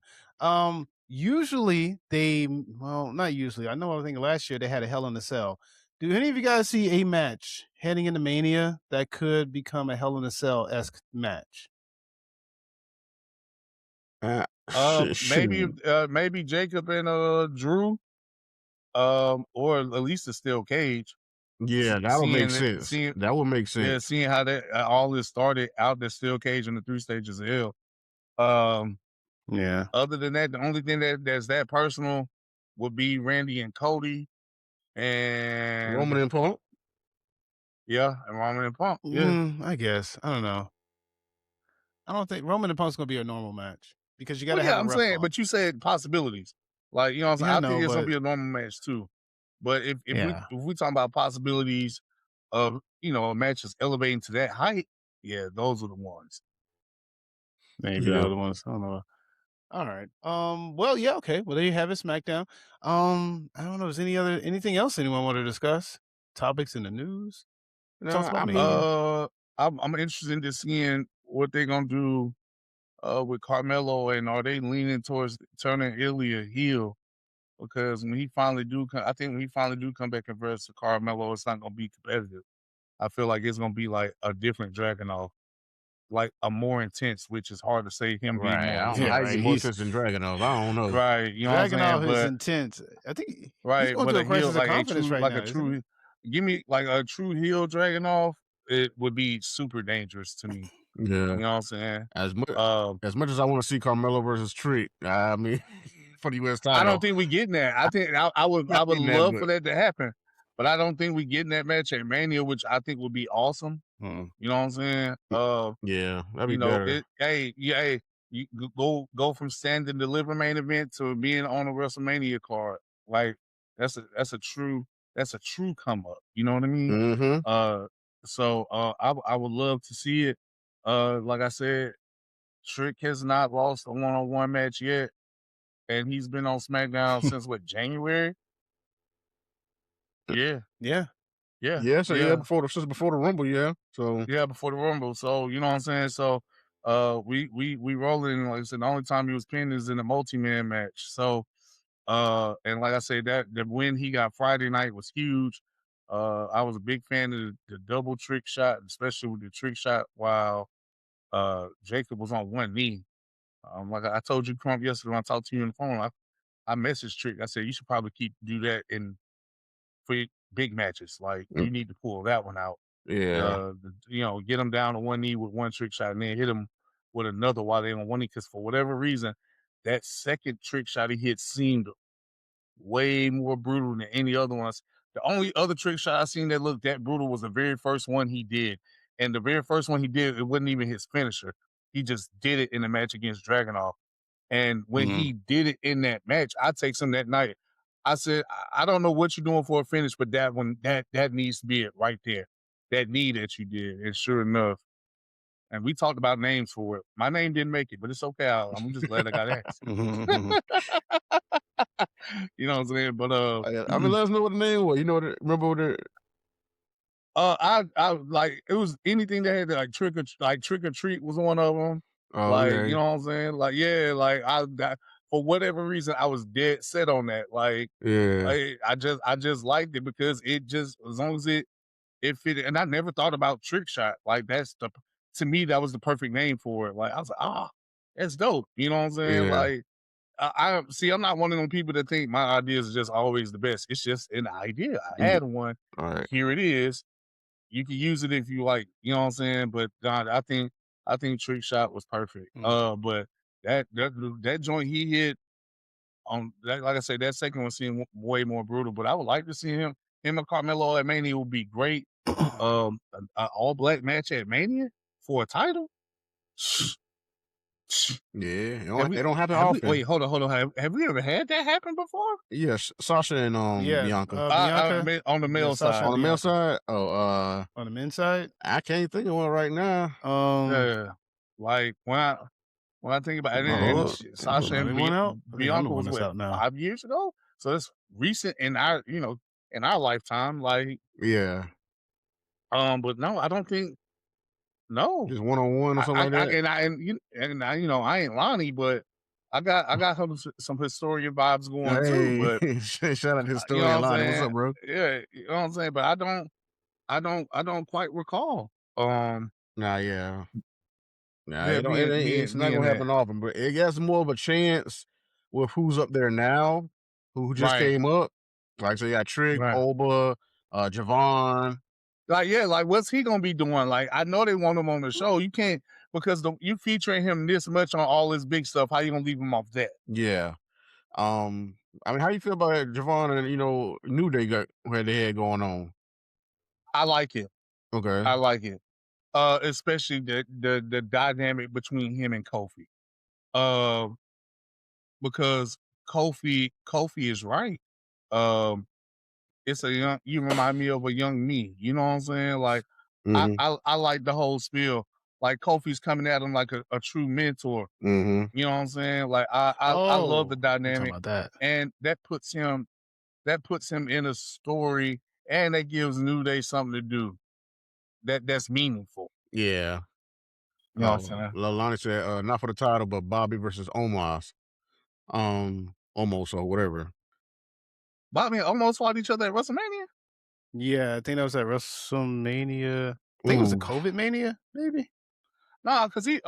Usually not usually. I know. I think last year they had a Hell in a Cell. Do any of you guys see a match heading into Mania that could become a Hell in a Cell-esque match? Maybe Jacob and Drew, or at least a steel cage. Yeah, that would make sense. That would make sense. Yeah, seeing how that all this started out the steel cage and the 3 stages of hell. Yeah. Other than that, the only thing that's that personal would be Randy and Cody, and Roman and Punk. Yeah, and Roman and Punk. Yeah, I guess. I don't know. I don't think Roman and Punk's gonna be a normal match because you got to well, have yeah. a I'm ref saying, on. but you said possibilities. Like, you know what I'm saying? Yeah, I I know, think it's gonna but be a normal match too. But if yeah. we talking about possibilities of, you know, matches elevating to that height, yeah, those are the ones. Maybe the Yeah. other ones. I don't know. All right. Well, yeah. Okay. Well, there you have it. SmackDown. I don't know. Is anything else anyone want to discuss? Topics in the news? No, Talks about I me. mean, I'm interested in just seeing what they're gonna do with Carmelo, and are they leaning towards turning Ilya heel? Because when he finally do come, I think when he finally do come back and versus Carmelo, it's not gonna be competitive. I feel like it's gonna be like a different Dragunov, like a more intense, which is hard to say him being right. more I don't intense. know Yeah, how you right. get more He's sense than Dragunov. I don't know. Right, you know what I'm saying? Dragunov is But intense. I think he's right, going but through a a heel, crisis of like a confidence true, right like now. a Isn't he? true, give me like a true heel Dragunov. It would be super dangerous to me. Yeah. You know what I'm saying? As much as I want to see Carmelo versus Trick, I mean, for the U.S. title. I don't think we getting that. I think I would Not getting that, love but- for that to happen, but I don't think we getting that match at Mania, which I think would be awesome. Mhm. You know what I'm saying? Yeah, that'd be You know, better. hey, you go from stand and deliver main event to being on a WrestleMania card. Like that's a true come up. You know what I mean? Mm-hmm. So I would love to see it. Like I said, Trick has not lost a one-on-one match yet, and he's been on SmackDown since what, January? Yeah, Yeah. yeah, Yeah, so yeah. before the Rumble, yeah. So Yeah, before the Rumble. So you know what I'm saying. So we rolling. Like I said, the only time he was pinned is in a multi-man match. So and like I said, that the win he got Friday night was huge. I was a big fan of the double trick shot, especially with the trick shot while Jacob was on one knee. Like I told you, Crump, yesterday when I talked to you on the phone, I messaged Trick. I said you should probably do that in for big matches. Like you need to pull that one out. yeah. You know, get him down to one knee with one trick shot and then hit him with another while they on one knee. Because for whatever reason, that second trick shot he hit seemed way more brutal than any other ones. The only other trick shot I seen that looked that brutal was the very first one he did. And the very first one he did, it wasn't even his finisher. He just did it in the match against Dragunov. And when he did it in that match, I takes him that night. I said, I don't know what you're doing for a finish, but that one, that needs to be it right there. That knee that you did. And sure enough, and we talked about names for it. My name didn't make it, but it's okay. I'm just glad I got asked. You know what I'm saying? But I mean, let us know what the name was. You know, remember what it? I like it was anything that had like trick or treat was one of them. Oh, Like okay. you know what I'm saying? Like yeah, like I for whatever reason I was dead set on that. Like Yeah. I just liked it because it just as long as it fit, and I never thought about trick shot. Like that's to me that was the perfect name for it. Like I was like, that's dope. You know what I'm saying? Yeah. Like I see, I'm not one of them people that think my ideas are just always the best. It's just an idea. I had one. All right. Here it is. You can use it if you like. You know what I'm saying? But God, I think trick shot was perfect. But that joint he hit on that, like I said, that second one seemed way more brutal. But I would like to see him and Carmelo at Mania would be great. An all black match at Mania for a title. Yeah, it don't happen often. Wait, hold on. Have we ever had that happen before? Yes, Sasha and Bianca. Bianca on the male Sasha side. On the male Bianca. side, On the men's side, I can't think of one right now. Yeah, like when I think about it, and Sasha and Bianca was what, 5 years ago, so it's recent in our lifetime. Like Yeah, but no, I don't think no. just 1-on-1 or something like that. I ain't Lonnie, but I got some historian vibes going too, but Hey, shout out to you know historian what I'm Lonnie. What's saying? up, bro? Yeah, you know what I'm saying. But I don't quite recall. Nah, yeah. Nah, That it's not being gonna that happen often, but it gets more of a chance with who's up there now, who just right, came up. Like, so you got Trick, right. Oba, Javon. Like, yeah, like what's he gonna be doing? Like, I know they want him on the show. You can't because you featuring him this much on all this big stuff. How you gonna leave him off that? Yeah. I mean, how you feel about Javon and New Day got what they had going on? I like it. Okay. I like it. Especially the dynamic between him and Kofi. Because Kofi is right. It's you remind me of a young me. You know what I'm saying? Like Mm-hmm. I like the whole spiel. Like Kofi's coming at him like a true mentor. Mm-hmm. You know what I'm saying? Like I love the Oh, I'm talking dynamic, about that. and that puts him in a story, and that gives New Day something to do that's meaningful. Yeah. You know what I'm saying? Lonnie said, not for the title, but Bobby versus Omos. Almost or whatever. Bobby almost fought each other at WrestleMania. Yeah, I think that was at WrestleMania. I think it was a COVID Mania, maybe. Nah, because he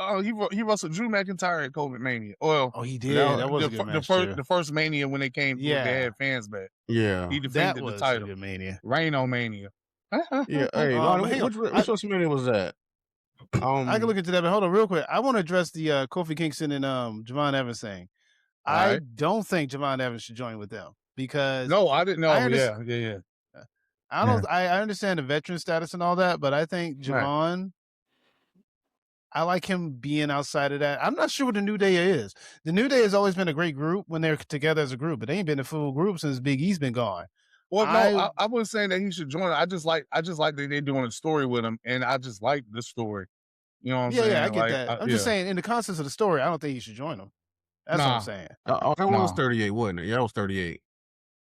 wrestled Drew McIntyre at COVID Mania. Well, Oh, he did. That was a good match too. the first Mania when they came through, they had fans back. Yeah. He That defended the was a title. good Mania. Rhino Mania. Yeah. Hey, Lonnie, hang on. which WrestleMania was that? I can look into that, but hold on real quick. I want to address the Kofi Kingston and Javon Evans thing. I Right. don't think Javon Evans should join with them because No, I didn't know. I Yeah. I understand the veteran status and all that, but I think Right. Javon, I like him being outside of that. I'm not sure what the New Day is. The New Day has always been a great group when they're together as a group, but they ain't been a full group since Big E's been gone. Well, no, I wasn't saying that he should join. I just like that they're doing a story with him, and I just like the story. You know what I'm saying? Yeah, I get like, that. I'm just saying, in the context of the story, I don't think he should join them. That's what I'm saying. That was 38, wasn't it? Yeah, it was 38.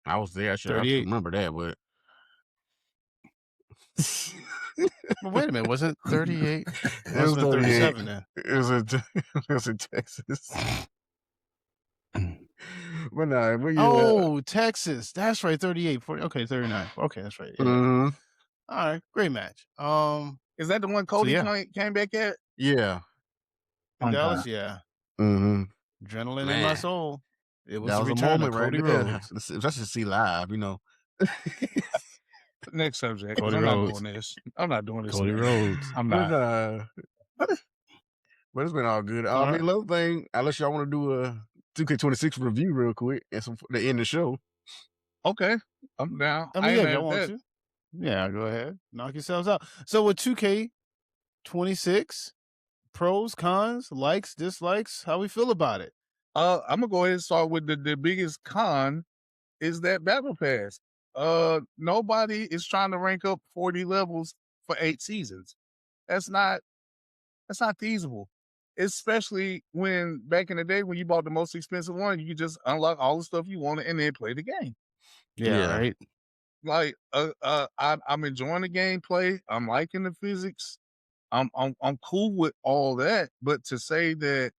I was there. I should remember that, but. But wait a minute, wasn't 38? It was 37 then. It was in Texas. But nah, but yeah. Oh, Texas. That's right. 38, 40. Okay, 39. Okay, that's right. Yeah. Mm-hmm. All right, great match. Is that the one Cody came back at? Yeah. In Dallas, yeah. Mm-hmm. Adrenaline in my soul. It was that the was a return moment of Cody right Rhodes. Let's just see live, Next subject. Cody I'm Rhodes. not doing this. I'm not doing this. Cody Rhodes. I'm not. But it's been all good. All I mean, another thing, unless y'all want to do a 2K26 review real quick and some to end the show. Okay, I'm down. I mean, yeah, if y'all want to. Yeah, go ahead. Knock yourselves out. So with 2K26, pros, cons, likes, dislikes, how we feel about it? I'm gonna go ahead and start with the biggest con is that Battle Pass. Nobody is trying to rank up 40 levels for 8 seasons. That's not feasible. Especially when back in the day when you bought the most expensive one, you could just unlock all the stuff you wanted and then play the game. Yeah. Right. Like I'm enjoying the gameplay. I'm liking the physics. I'm cool with all that. But to say that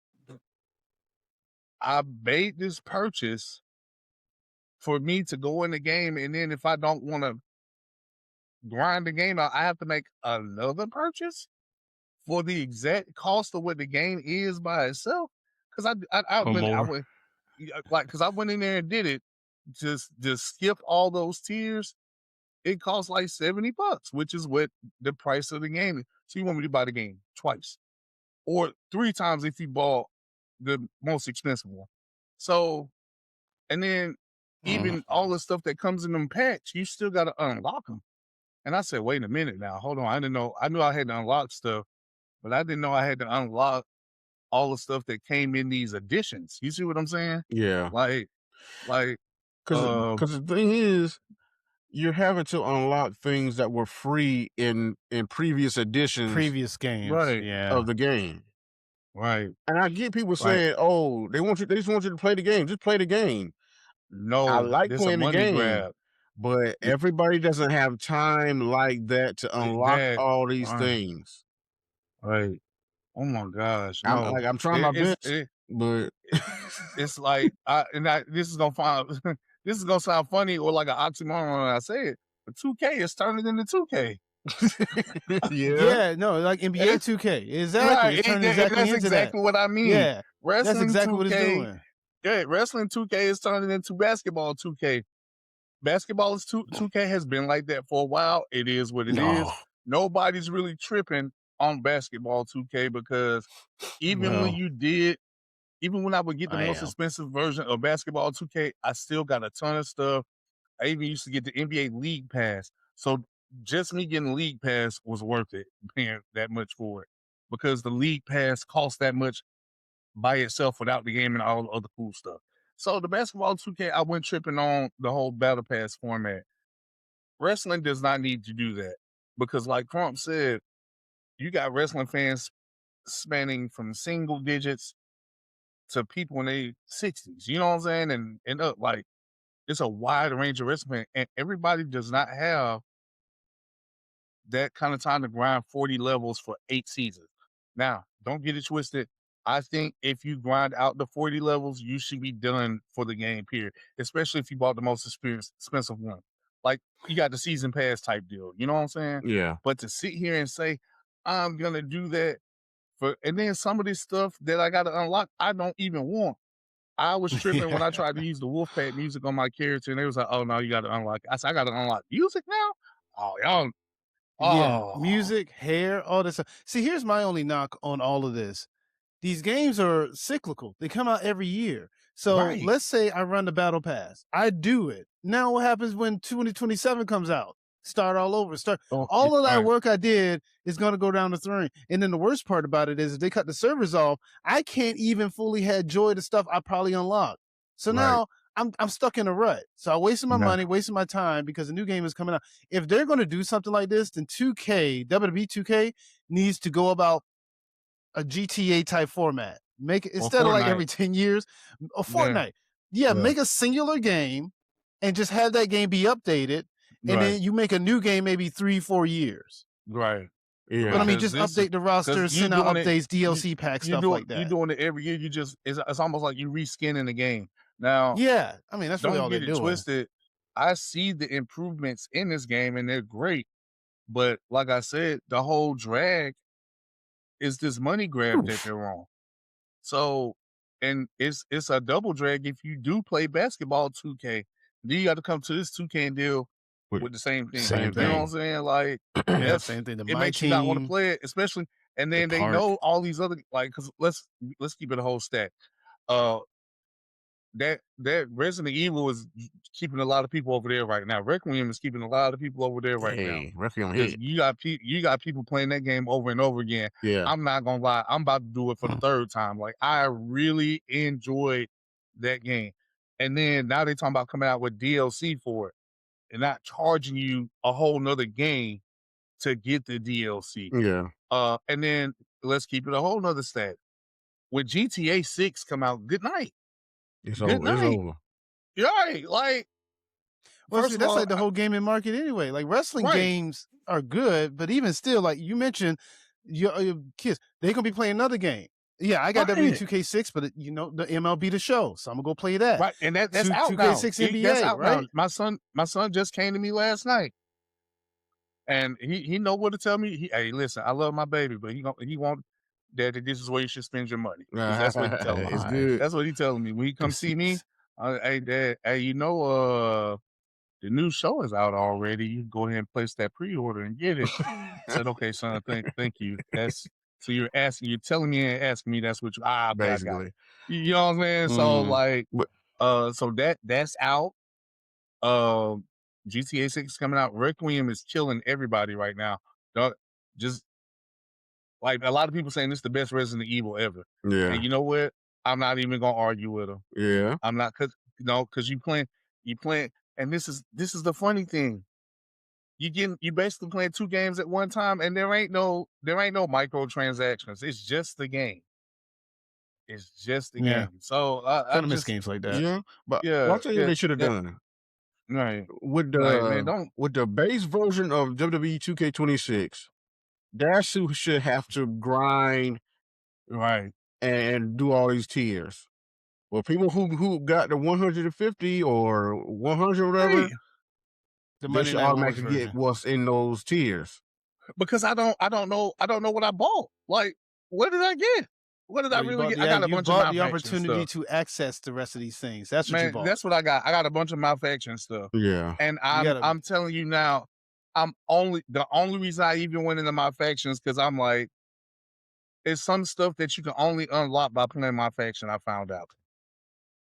I made this purchase for me to go in the game, and then if I don't want to grind the game out, I have to make another purchase for the exact cost of what the game is by itself. Because I went in there and did it, just skip all those tiers. It costs like $70, which is what the price of the game is. So you want me to buy the game twice or 3 times if you bought the most expensive one. So, and then even all the stuff that comes in them packs, you still got to unlock them. And I said, wait a minute now, hold on. I didn't know. I knew I had to unlock stuff, but I didn't know I had to unlock all the stuff that came in these editions. You see what I'm saying? Yeah. Like, because the thing is, you're having to unlock things that were free in previous editions, previous games, of the game, right? And I get people saying, "Oh, they just want you to play the game. Just play the game." No, I like this playing a the money game, grab. but everybody doesn't have time like that to unlock all these things. Right. Oh my gosh. I'm trying my best. but It's like this is gonna sound funny or like an oxymoron when I say it, but 2K is turning into 2K. Yeah, no, like NBA 2K. Exactly. It's turning exactly that's into exactly that. what I mean. Yeah. That's Wrestling exactly what it's 2K, doing. yeah, Wrestling 2K is turning into basketball 2K. Basketball is 2K has been like that for a while. It is what it is. Nobody's really tripping on basketball 2K because even when I would get the most expensive version of basketball 2K, I still got a ton of stuff. I even used to get the NBA League Pass. So just me getting League Pass was worth it, paying that much for it, because the League Pass costs that much by itself without the game and all the other cool stuff. So the basketball 2K, I went tripping on the whole Battle Pass format. Wrestling does not need to do that because, like Crump said, you got wrestling fans spanning from single digits to people in their 60s. You know what I'm saying? And up, like, it's a wide range of wrestling fans, and everybody does not have that kind of time to grind 40 levels for 8 seasons. Now, don't get it twisted. I think if you grind out the 40 levels, you should be done for the game, period. Especially if you bought the most expensive one. Like, you got the season pass type deal. You know what I'm saying? yeah, But to sit here and say, I'm going to do that and then some of this stuff that I got to unlock, I don't even want. I was tripping when I tried to use the Wolfpack music on my character, and they was like, "Oh no, you got to unlock it." I said, "I got to unlock music now." Oh, y'all. Yeah. Oh, Music, hair, all this stuff. See, here's my only knock on all of this. These games are cyclical. They come out every year. So right. let's say I run the Battle Pass. I do it. Now what happens when 2027 comes out? Start all over. All of that work I did is going to go down the drain. And then the worst part about it is if they cut the servers off, I can't even fully enjoy the stuff I probably unlocked. So now I'm stuck in a rut. So I wasted my money, wasted my time because a new game is coming out. If they're going to do something like this, then WWE 2K needs to go about a GTA type format. Make it instead of like every 10 years, a Fortnite. Yeah, make a singular game and just have that game be updated. And then you make a new game maybe 3-4 years. Right. yeah. But I mean, just update the roster, send out updates, DLC packs, stuff like that. You're doing it every year. It's almost like you reskinning the game. Now, yeah, I mean, that's really all don't they're get it doing. twisted. I see the improvements in this game and they're great. But like I said, the whole drag is this money grab that they're on. So, and it's a double drag if you do play basketball 2K. Then you got to come to this 2K and deal with the same thing. Same You know what I'm saying? Like, same thing. It makes you not want to play it, especially. And then they know all these other, like, because let's keep it a whole stack. That Resident Evil is keeping a lot of people over there right now. Requiem is keeping a lot of people over there right now. Requiem hit. You got people playing that game over and over again. Yeah, I'm not gonna lie, I'm about to do it for the third time. Like, I really enjoyed that game. And then now they talking about coming out with DLC for it and not charging you a whole nother game to get the DLC. Yeah. And then let's keep it a whole nother stat. When GTA 6 come out, good night. It's Good over. night. It's over. Right. Like, well, first see, of that's all, like the whole gaming market anyway. Like wrestling games are good, but even still, like you mentioned, your kids, they're gonna be playing another game. Yeah, I got W2K6, but you know the MLB The Show, so I'm gonna go play that. Right, and that's out 2K6 now. NBA, That's out right? now. My son just came to me last night, and he know what to tell me. Hey, listen, I love my baby, but he want Daddy. This is where you should spend your money. That's what he telling me. It's good. That's what he telling me when he come see me. Hey, Dad. Hey, you know, the new show is out already. You can go ahead and place that pre-order and get it. I said, okay, son. Thank you. That's so you're telling me and asking me. That's what you Basically. I got it. You know what I'm saying? So like, so that's out. GTA 6 is coming out. Requiem is killing everybody right now. Just like a lot of people saying this is the best Resident Evil ever. Yeah. And you know what? I'm not even gonna argue with them. Yeah. I'm not because you playing, and this is the funny thing. You basically playing 2 games at one time, and there ain't no microtransactions. It's just the game. It's just the game. So I miss games like that. Yeah, but I'll tell you what they should have done. Right. With the base version of WWE 2K26, Dasu should have to grind right and do all these tiers. Well, people who got the 150 or 100 or whatever, Hey, The they Monday should Night Wars automatically get version. what's in those tiers. because I don't know what I bought. Like, what did I get? What did I Well, you really bought get? the I got a you bunch of bought the malfaction opportunity stuff. to access the rest of these things. That's what you Man, bought. that's what I got. I got a bunch of malfaction stuff. Yeah. And You gotta I'm telling you now, the only reason I even went into my factions because I'm like, it's some stuff that you can only unlock by playing my faction. I found out,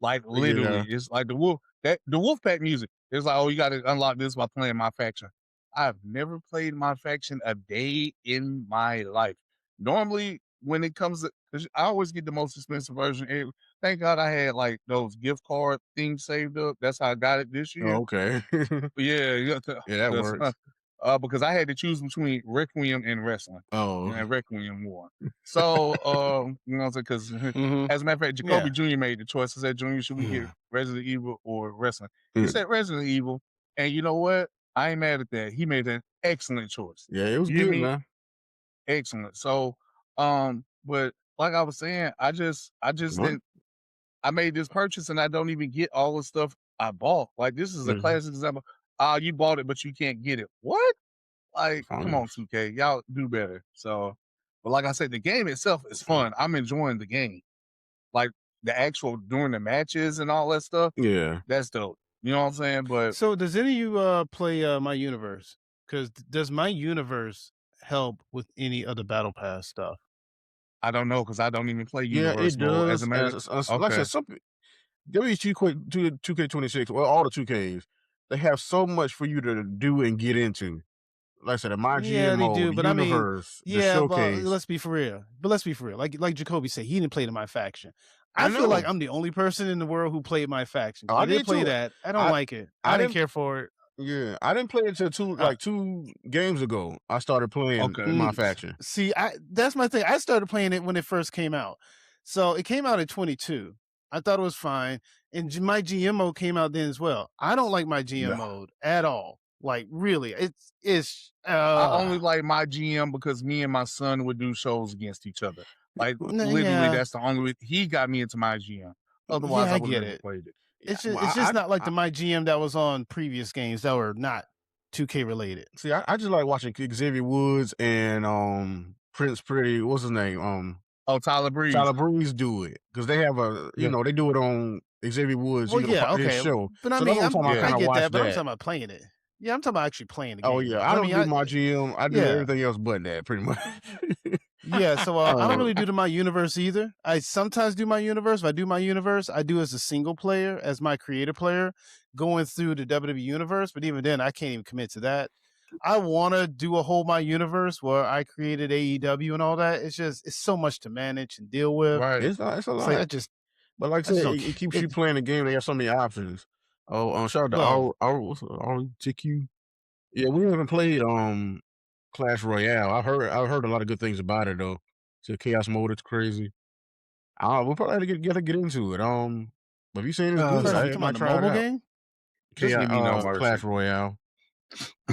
like literally, Yeah. it's like the Wolfpack music. It's like, oh, you got to unlock this by playing my faction. I've never played my faction a day in my life. Normally, when it comes to, 'cause I always get the most expensive version. Thank God I had like those gift card things saved up. That's how I got it this year. Oh, okay. But yeah, Yeah, that works. because I had to choose between Requiem and wrestling, Oh. and Requiem won. So, you know what I'm saying? Because Mhm. as a matter of fact, Jacoby Yeah. Jr. made the choice. I said, Junior, should we get Yeah. Resident Evil or wrestling? He Yeah. said Resident Evil, and you know what? I ain't mad at that. He made an excellent choice. Yeah, it was You hear good, me? man. Excellent. So, but like I was saying, I just What? didn't. I made this purchase and I don't even get all the stuff I bought. Like this is a Mhm. classic example. You bought it, but you can't get it. What? Like, come Fine. on, 2K, y'all do better. So, but like I said, the game itself is fun. I'm enjoying the game. Like the actual during the matches and all that stuff. Yeah. That's dope. You know what I'm saying? But So does any of you play My Universe? Because does My Universe help with any of the Battle Pass stuff? I don't know because I don't even play Yeah, Universe it mode. As does. a matter, Like I okay, said, some WH2K26, well, all the 2Ks, they have so much for you to do and get into. Like I said, the My Yeah, GM they do, mode, but I mean, Universe, the yeah, but showcase. let's be for real. Like Jacoby said, he didn't play My Faction. I I feel like know. I'm the only person in the world who played My Faction. Oh, I I did did play too. that. I don't I like it. I I didn't didn't. care for it. Yeah, I didn't play it until Uh, 2 games ago. I started playing okay. My Faction. See, that's my thing. I started playing it when it first came out. So it came out in 22. I thought it was fine. And My GM mode came out then as well. I don't like My GM No. mode at all. Like really, it's I only like My GM because me and my son would do shows against each other. Like literally, yeah, that's the only way he got me into My GM. Otherwise, yeah, I I would get have never it. played it. Yeah, It's well, just not like the My GM that was on previous games that were not 2K related. see. I just like watching Xavier Woods and Prince Pretty. What's his name? Oh, Tyler Breeze. Tyler Breeze do it because they have a Yeah. they do it on Xavier Woods. Well, yeah, his okay, show. but I So mean, that's what I'm talking about. Yeah. I I kind of get watch that, but I'm that. talking about playing it. Yeah, I'm talking about actually playing the game. Oh yeah, though. I don't mean, do My GM. I do yeah. everything else but that, pretty much. Yeah, so I don't really Uh, do the My Universe either. I sometimes do My Universe. If I do My Universe, I do as a single player, as my creator player, going through the WWE Universe. But even then, I can't even commit to that. I want to do a whole My Universe where I created AEW and all that. It's so much to manage and deal with. Right. it's a It's lot. like But like I I just said, don't. it keeps you playing the game. They have so many options. Oh, shout out to Well, all TQ. Yeah, we haven't played Clash Royale. I've heard a lot of good things about it though. So Chaos Mode, it's crazy. We'll probably get into it. But if you saying it's good, first you I talking might about the try it mobile out. game? Just give me no mercy. Clash Royale.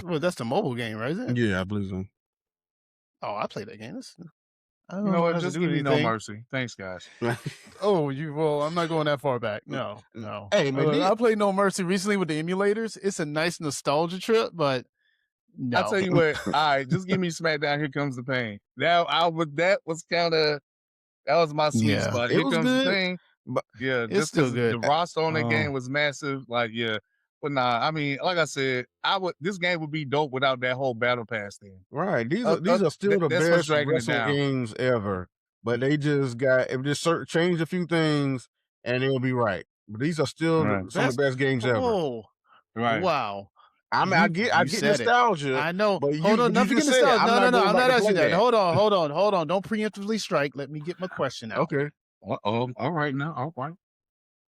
Well, that's the mobile game, right? Isn't it? Yeah, I believe so. Oh, I played that game. I don't You know know what? how to Just do give me no anything. mercy. Thanks, guys. Oh, well, I'm not going that far back. No. Hey, man, I played No Mercy recently with the emulators. It's a nice nostalgia trip, but no. I tell you what. All right, just give me SmackDown. Here Comes the Pain. That was my sweet Yeah. spot. It Here was Comes the good, Pain. but Yeah, It's just still because the good. roster on that Oh. game was massive. Like, yeah. But nah, I mean, like I said, this game would be dope without that whole battle pass thing. right. These are still the That's what's best dragging it wrestling down. games ever. But they just changed a few things and it'll be right. But these are still Right. some of the best games ever. Oh, Right. wow. I mean, I get said it. nostalgia. I know. But Hold on, you not just forget said it. nostalgia. No, going I'm back not to asking play that. Hold on. Don't preemptively strike. Let me get my question out. Okay. All right now. All right.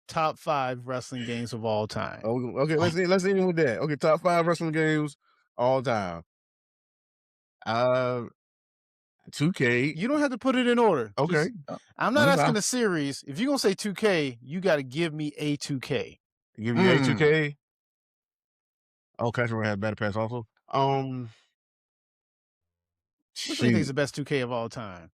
Top 5 wrestling games of all time. Oh, okay. Let's end with that. Okay, top 5 wrestling games all time. 2K. You don't have to put it in order. Okay. I'm not Okay. asking the series. If you're gonna say 2K, you got to give me a 2K. Give you a 2K. Oh, Clash Royale had Battle Pass also. What do you think is the best 2K of all time?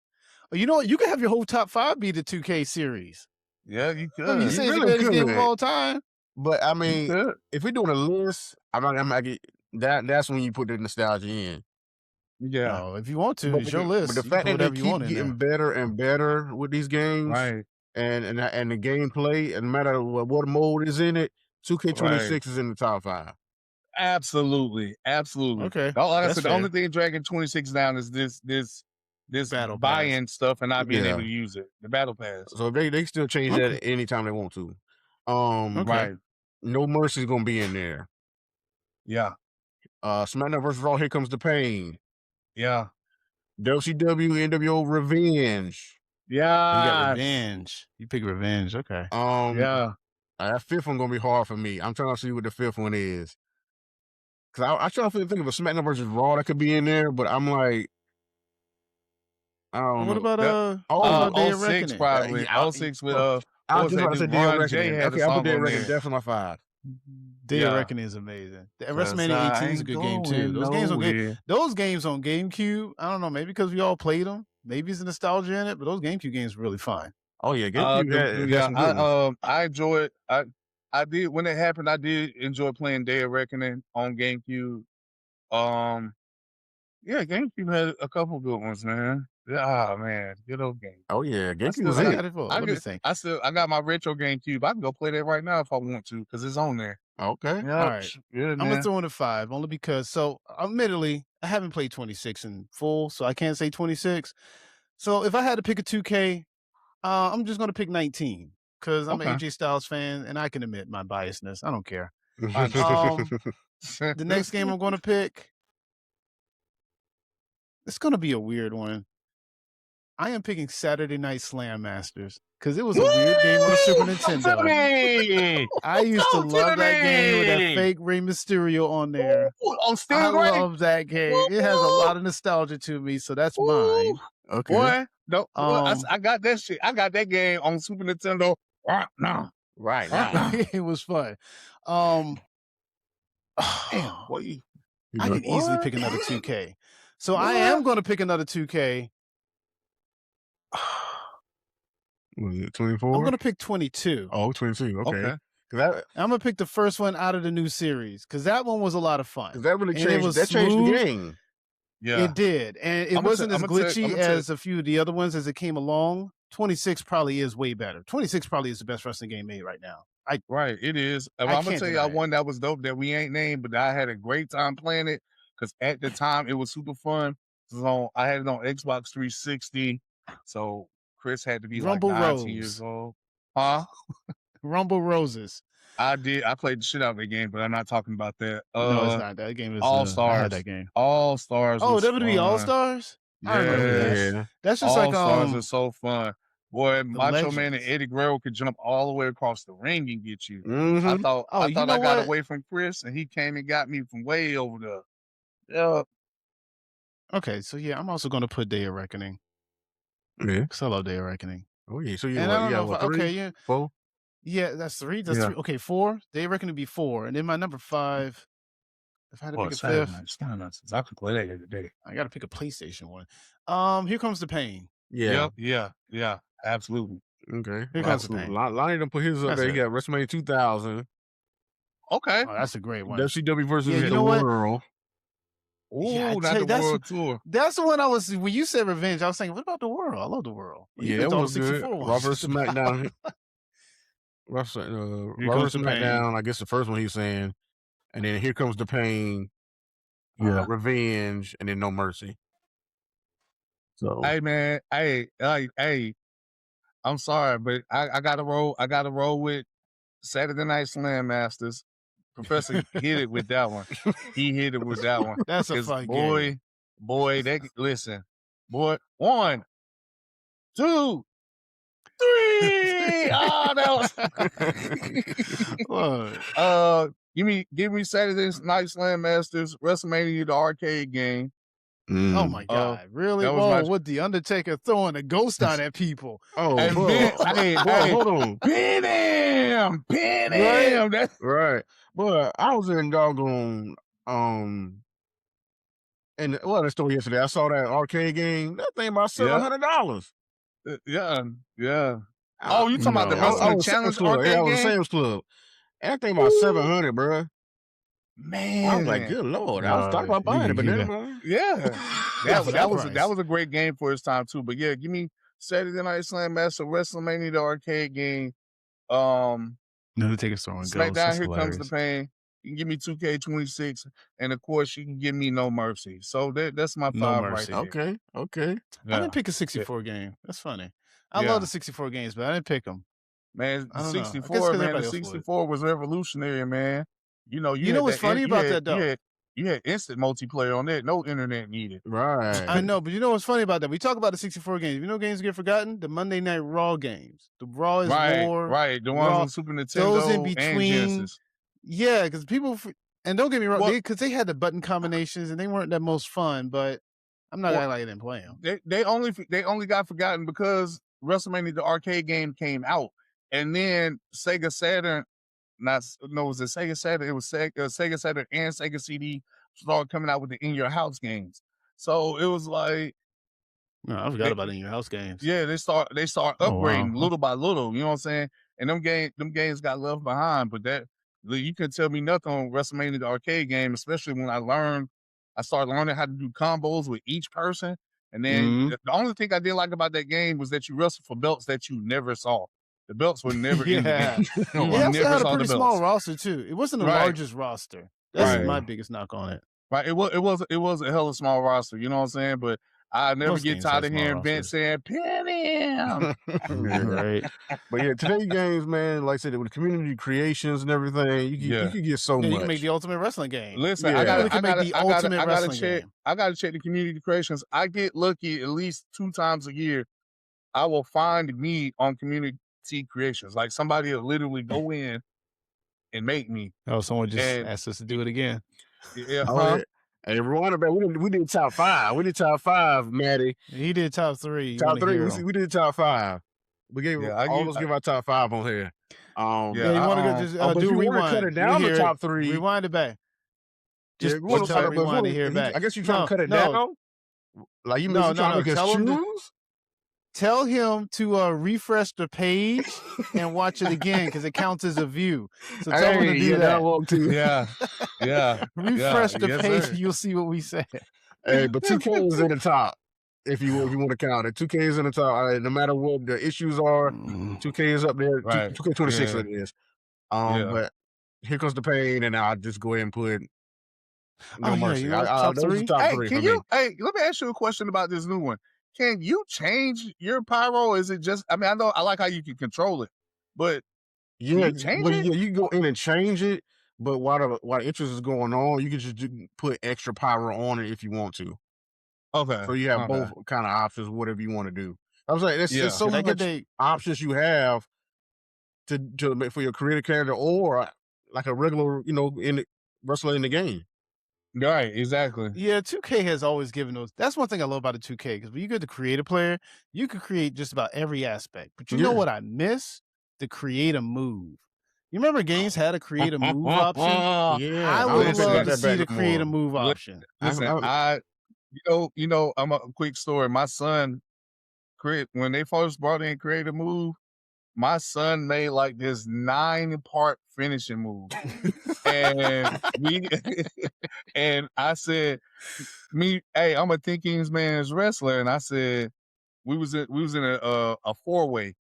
You know what? You can have your whole top 5 be the 2K series. Yeah, you I mean, you could. say it's the really greatest game of could. all time. But I You mean, could. if we're doing a list, I'm not get that. That's when you put the nostalgia in. Yeah. Oh, if you want to, But it's your the list. You can fact put that they whatever you keep want in getting there. better and better with these games, Right. and the gameplay, and no matter what mode is in it, 2K26 is in the top 5. Absolutely. Absolutely. Okay, Like I that's said, the fair. only thing dragging 26 down is this Battle Pass. buy-in stuff and not being Yeah. able to use it. The battle pass. So they still change Okay. that anytime they want to. Okay. Right. No Mercy's gonna be in there. Yeah. SmackDown vs. Raw, Here Comes the Pain. Yeah. WCW NWO Revenge. You got Yeah. Revenge. You pick Revenge. Okay. Yeah. That 5th one gonna be hard for me. I'm trying to see what the 5th one is. Cause I try to think of a SmackDown vs. Raw that could be in there, but I'm like, I don't What know. about what about Day of 06 Reckoning? probably. Yeah, 06 with I what was was just that about to say dude? Day of Ron J Reckoning. had a Okay, I'll song put Day of on Reckoning there. definitely my 5. Day of Yeah. Reckoning is amazing. The 'Cause WrestleMania I 18 is a ain't good game too. going Those games on GameCube, I don't know, maybe because we all played them. Maybe it's a nostalgia in it, but those GameCube games are really fun. Oh yeah, GameCube had Yeah, some good ones. I enjoy it. I did when it happened. I did enjoy playing Day of Reckoning on GameCube. Yeah, GameCube had a couple good ones, man. Yeah, man, good old game. Oh yeah, I GameCube still was I it. got it for. Let me think. I got my retro GameCube. I can go play that right now if I want to because it's on there. Okay. Yeah, All right. good I'm gonna man. throw in a 5 only because. So, admittedly, I haven't played 26 in full, so I can't say 26. So, if I had to pick a 2K, I'm just gonna pick 19 because I'm an Okay. AJ Styles fan and I can admit my biasness. I don't care. understand. The next game I'm gonna pick, it's gonna be a weird one. I am picking Saturday Night Slam Masters because it was a weird game on the Super Nintendo. I used to love that game with that fake Rey Mysterio on there. On I Stingray. love that game. It has a lot of nostalgia to me, so that's mine. Okay. Boy, no, Um, I got that shit. I got that game on Super Nintendo right now. Right now. it was fun. Damn, boy, you I can easily pick another 2K. So I am going to pick another 2K. Was it I'm 24? going to pick 22. Oh, 22. Okay. okay. Cause I'm going to pick the first one out of the new series because that one was a lot of fun. that really And it changed. was That changed the smooth. game. Yeah. It did. And it I'ma wasn't tell- as I'ma tell- glitchy I'ma tell- as a few of the other ones as it came along. 26 probably is way better. 26 probably is the best wrestling game made right now. Right, it is. I'm I gonna can't tell you deny it. one that was dope that we ain't named, but I had a great time playing it because at the time it was super fun. So I had it on Xbox 360. So Chris had to be Rumble like 19 Rose. years old. Huh? Rumble Roses. I played the shit out of the game, but I'm not talking about that. No, it's not. That game is All I had Stars. that game. All Stars. Oh, was WWE All fun. Stars? I remember that. Yes. That's just All like Stars are so fun. Boy, Macho Man and Legends. Eddie Guerrero could jump all the way across the ring and get you. I Mm-hmm. thought Oh, I you thought know I got what? away from Chris, and he came and got me from way over there. Yeah. Okay, so yeah, I'm also gonna put Day of Reckoning Yeah. because I love Day of Reckoning. Oh yeah. So you And I what? don't You know got if what? 3, okay, yeah, 4? yeah, that's 3. That's Yeah. 3. Okay, 4. Day of Reckoning would be 4, and then my number 5. If I had to Oh, pick a Saturday 5th, Night Slam. I could play that every day. I got to pick a PlayStation one. Here comes the pain. Yeah. Yeah, absolutely. Okay. Here comes the pain. Lonnie done put his up That's there. He it. got WrestleMania 2000, Okay. Oh, that's a great one. WCW versus Yeah, you the know what? World. Ooh, Yeah, I not tell the you, that's- World Tour. That's the one I was. When you said Revenge, I was thinking, what about the World? I love the World. Well, you Yeah, it picked all the was good. 64 Raw ones. versus SmackDown. Raw Here Raw comes versus the pain. SmackDown. I guess the first one he's saying, and then Here Comes the Pain. Yeah. Revenge, and then No Mercy. So Hey man, hey, I'm sorry, but I gotta roll. I gotta roll with Saturday Night Slam Masters. Professor hit it with that one. He hit it with that one. That's a 'Cause fun game. boy, listen, boy, 1, 2, 3. Oh, that was. What? Give me Saturday Night Slam Masters, WrestleMania, the arcade game. Oh my God! Really? that was Whoa! my- With the Undertaker throwing a ghost out at people. Oh, And bro, then- hey, boy, hey. hold on. Pin him. Right? That's Right, but I was in doggone and the story yesterday. I saw that arcade game. That thing about Yeah. $700. Yeah. I, Oh, you talking about the No. I Wrestling was Sam's Challenge Club. Yeah, I arcade was game? Sam's Club. And I think about 700, bro. I was like, Man, good lord. I was talking No, about buying it, but you never got- mind. yeah, Yeah, for that that price. was a great game for its time too. But yeah, give me Saturday Night Slam Master WrestleMania the arcade game. No, the ticket store and goes. SmackDown That's Here Comes the hilarious. Pain. You can give me 2K26, and of course you can give me No Mercy. So that's my No 5 Mercy. right there. Okay. I Yeah. didn't pick a 64 game. That's funny. I Yeah. love the 64 games, but I didn't pick them. Man, I the don't know. I guess 64, 'cause man, the everybody else would. 64 was revolutionary, man. You know, You know had what's funny you about had- that, though? You had instant multiplayer on that, no internet needed. Right. I know, but you know what's funny about that? We talk about the 64 games. You know games get forgotten? The Monday Night Raw games. The Raw is War. Right. The ones Raw, on Super Nintendo those in and between. Genesis. Yeah, because people, and don't get me wrong, Well- because they had the button combinations and they weren't that most fun, but I'm not Well, acting like I didn't play them. They only got forgotten because WrestleMania the arcade game came out, and then Sega Saturn, it was the Sega Saturn. It was Sega Saturn and Sega CD started coming out with the In Your House games. So it was like, No, I forgot about In Your House games. yeah, they start upgrading little by little. You know what I'm saying? And them games got left behind. But that you couldn't tell me nothing on WrestleMania the arcade game, especially when I started learning how to do combos with each person. And then the only thing I didn't like about that game was that you wrestled for belts that you never saw. The belts were never in the game. You It also never had a saw pretty the small belts. roster too. It wasn't the Right. largest roster. That's Right. my biggest knock on it. Right. It was a hella small roster. You know what I'm saying? But I never Most get games tired have of hearing small Vince saying, "Pin him." Right. But yeah, today's games, man, like I said, with community creations and everything, you can get so Yeah, much. you can make the ultimate wrestling game. Listen, Yeah. I Really gotta, can make the ultimate wrestling check. game. I gotta check the community creations. I get lucky at least 2 times a year. I will find me on community creations. Like somebody will literally go in and make me. Oh, someone just And- asked us to do it again. Yeah, Oh, yeah. Hey, Rwanda, man, we did top 5. We did top 5, Maddie. He did top 3. You Top wanna 3. hear 'em. We did top 5. We gave Yeah, I all give- of us give our top 5 on here. Yeah, Yeah, you want to I- go just but do if you rewind. want to cut it down We to hear top it. 3, Rewind it back. Just, yeah, we wanna just cut try it, to but rewind to hear it back. I guess you're trying to cut it No. down. Like you No, mean trying to make us Tell him to- choose? Tell him to refresh the page and watch it again because it counts as a view. So tell him to do that. Yeah. Refresh the yes, page sir. and you'll see what we said. Hey, but 2K is in the top. If you want to count it, 2K is in the top. No matter what the issues are, 2K is up there. Right. 2K26 Yeah. it is. Yeah. But Here Comes the Pain, and I'll just go ahead and put No Oh, yeah, Mercy. you know, top those are three? top Hey, 3 can for you? me. Hey, let me ask you a question about this new one. Can you change your pyro? Is it just? I mean, I know I like how you can control it, but Yeah, you change well, it? yeah, you can go in and change it, but while the interest is going on, you can just put extra pyro on it if you want to. Okay. So you have okay. both kind of options, whatever you want to do. I was like, Yeah. there's so Did I get much the options you have to make for your creative character or like a regular, in the wrestler in the game. Right. Exactly. Yeah, 2K has always given those. That's one thing I love about the 2K because when you get the creative player, you can create just about every aspect. But you know Yeah. what I miss? The create a move. You remember games had a create a move option? Yeah, I don't would think they love got to that see back the no create a more. move option. Listen, I'm a quick story. My son, when they first brought in Creative Move, my son made like this 9-part finishing move, and and I said, hey, I'm a Thinkings Man's wrestler, and I said we was in a 4-way.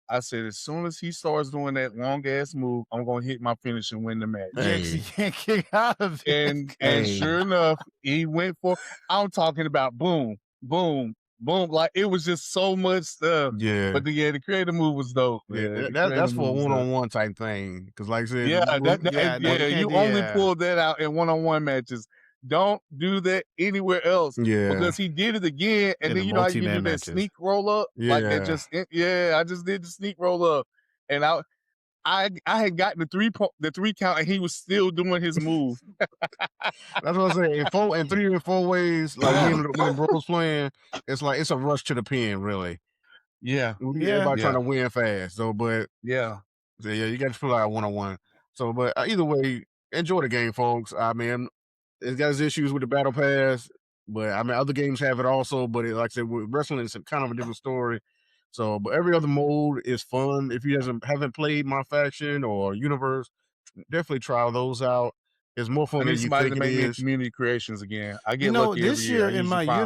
I said, as soon as he starts doing that long ass move, I'm gonna hit my finish and win the match. Yeah, 'cause you can't kick out of it. And Hey. sure enough, he went for. I'm talking about boom, boom, boom. Like it was just so much stuff. Yeah. But the creative move was dope. Yeah, Man. that's for a one-on-one type thing. Because like I said, Yeah, you only pull that out in one-on-one matches. Don't do that anywhere else. Yeah. Because he did it again, and In then the you know how you multi-man can do that matches. sneak roll up, like Yeah. that. I just did the sneak roll up, and I had gotten the 3 count, and he was still doing his move. That's what I'm saying. In 3 or 4 ways, like when the bro's playing, it's like it's a rush to the pin, really. Yeah, Everybody trying to win fast. So, but yeah. so, yeah, you got to pull out 1-on-1. So, but either way, enjoy the game, folks. I mean, it's got its issues with the battle pass, but I mean, other games have it also. But like I said, with wrestling, it's kind of a different story. So, but every other mode is fun. If you haven't played My Faction or Universe, definitely try those out. It's more I fun need than you somebody think to it make me a is. community creations again. I You get know, lucky every this year. year I in my usually find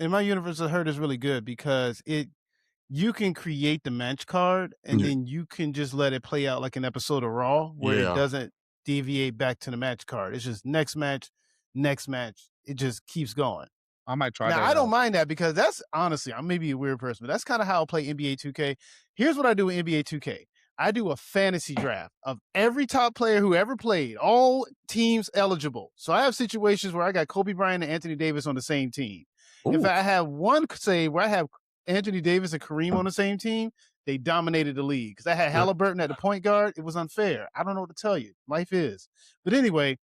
one. universe, I heard is really good because you can create the match card and Yeah. then you can just let it play out like an episode of Raw where it Yeah. doesn't deviate back to the match card. It's just next match. It just keeps going. I might try Now, that I don't out. mind that because that's honestly, I may be a weird person, but that's kind of how I play NBA 2K. Here's what I do in NBA 2K. I do a fantasy draft of every top player who ever played, all teams eligible. So I have situations where I got Kobe Bryant and Anthony Davis on the same team. Ooh. If I have one, say, where I have Anthony Davis and Kareem on the same team, they dominated the league. Because I had Halliburton at the point guard. It was unfair. I don't know what to tell you. Life is. But anyway,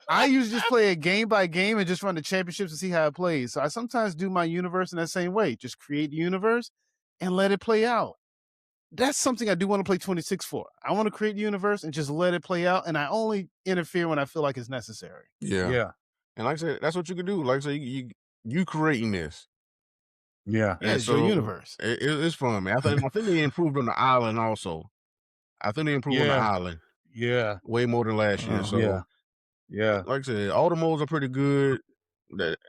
I usually just play it game by game and just run the championships and see how it plays. So I sometimes do my universe in that same way. Just create the universe and let it play out. That's something I do want to play 26 for. I want to create the universe and just let it play out. And I only interfere when I feel like it's necessary. Yeah. And like I said, that's what you can do. Like I said, you creating this. Yeah. Yeah, it's your universe. It's fun, man. I think they improved on the island also. I think they improved on the island. Yeah. Way more than last year. So yeah. Like I said, all the modes are pretty good.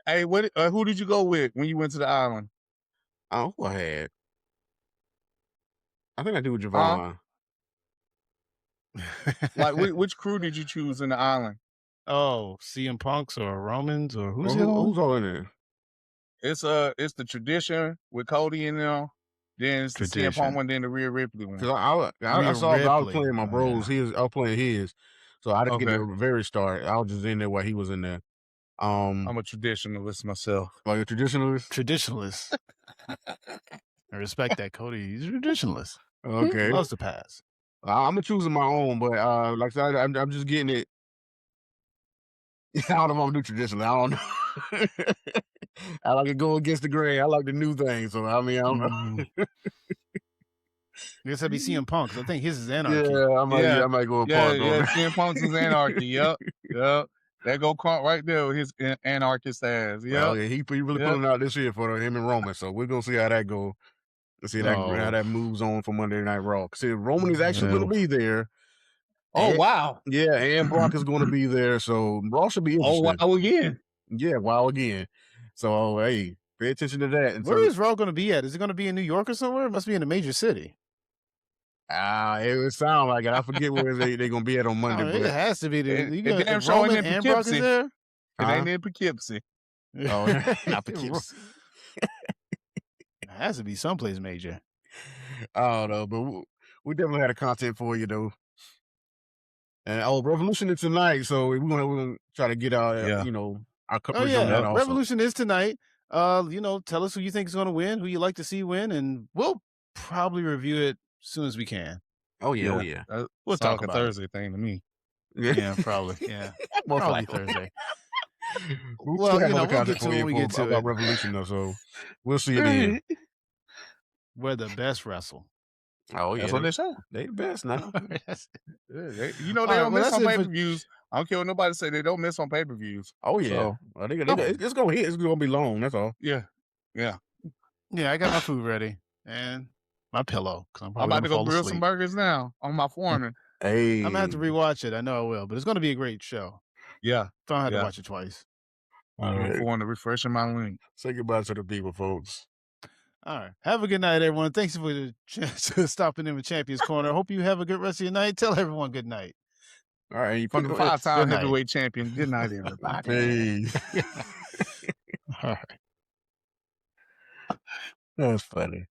Hey, who did you go with when you went to the island? Who I had? I think I do with Javon. Like, which crew did you choose in the island? Oh, CM Punks or Romans or who's all in there? It's the tradition with Cody in there. Then it's the CM Punk one, then the Rhea Ripley one. Because I saw I was playing my bros. I was playing his, so I didn't get the very start. I was just in there while he was in there. I'm a traditionalist myself. Like a traditionalist? Traditionalist. I respect that, Cody. He's a traditionalist. Okay. He loves to pass. I'm choosing my own, but like I said, I'm just getting it. I don't know if I'm gonna do traditionally. I don't know. I like to go against the grain. I like the new thing. So I mean, I guess that'd be CM Punk. 'Cause I think his is Anarchy. Yeah, I might go with Punk. CM Punk's is Anarchy. Yep. That go Crunk right there with his anarchist ass. Yeah. Well, he really pulling out this year for him and Roman. So we're gonna see how that go. Let's see how that moves on for Monday Night Raw. See, Roman is actually going to be there. Oh, wow. Yeah, and Brock is going to be there. So Raw should be interesting. Oh, wow again. Yeah, wow again. So, hey, pay attention to that. Where is Raw going to be at? Is it going to be in New York or somewhere? It must be in a major city. It would sound like it. I forget where they're going to be at on Monday. But it has to be there. You got damn Roman and Brock is there? It ain't in Poughkeepsie. Oh, not Poughkeepsie. It has to be someplace major. I don't know, but we definitely had a content for you, though. And Revolution is tonight, so we're gonna try to get out, our coverage on that also. Revolution is tonight. Tell us who you think is going to win, who you like to see win, and we'll probably review it as soon as we can. Oh yeah. We'll talk a Thursday thing to me. Yeah, probably. Yeah, probably Thursday. We'll get to it when we get to about Revolution, though. So we'll see you then. We're the best wrestle. Oh yeah, that's what they say. They the best now. They don't miss on pay-per-views. I don't care what nobody say. They don't miss on pay-per-views. Oh yeah, so, it's gonna hit. It's gonna be long. That's all. Yeah. I got my food ready and my pillow. I'm about to go grill some burgers now on my foreman. Hey, I'm gonna have to rewatch it. I know I will, but it's gonna be a great show. Yeah, so I have to watch it twice. I'm looking forward to refreshing my link. Say goodbye to the people, folks. All right. Have a good night, everyone. Thanks for the chance to stopping in with Champions Corner. Hope you have a good rest of your night. Tell everyone good night. All right. From the 5-time heavyweight champion. Good night, everybody. Hey. All right. That's funny.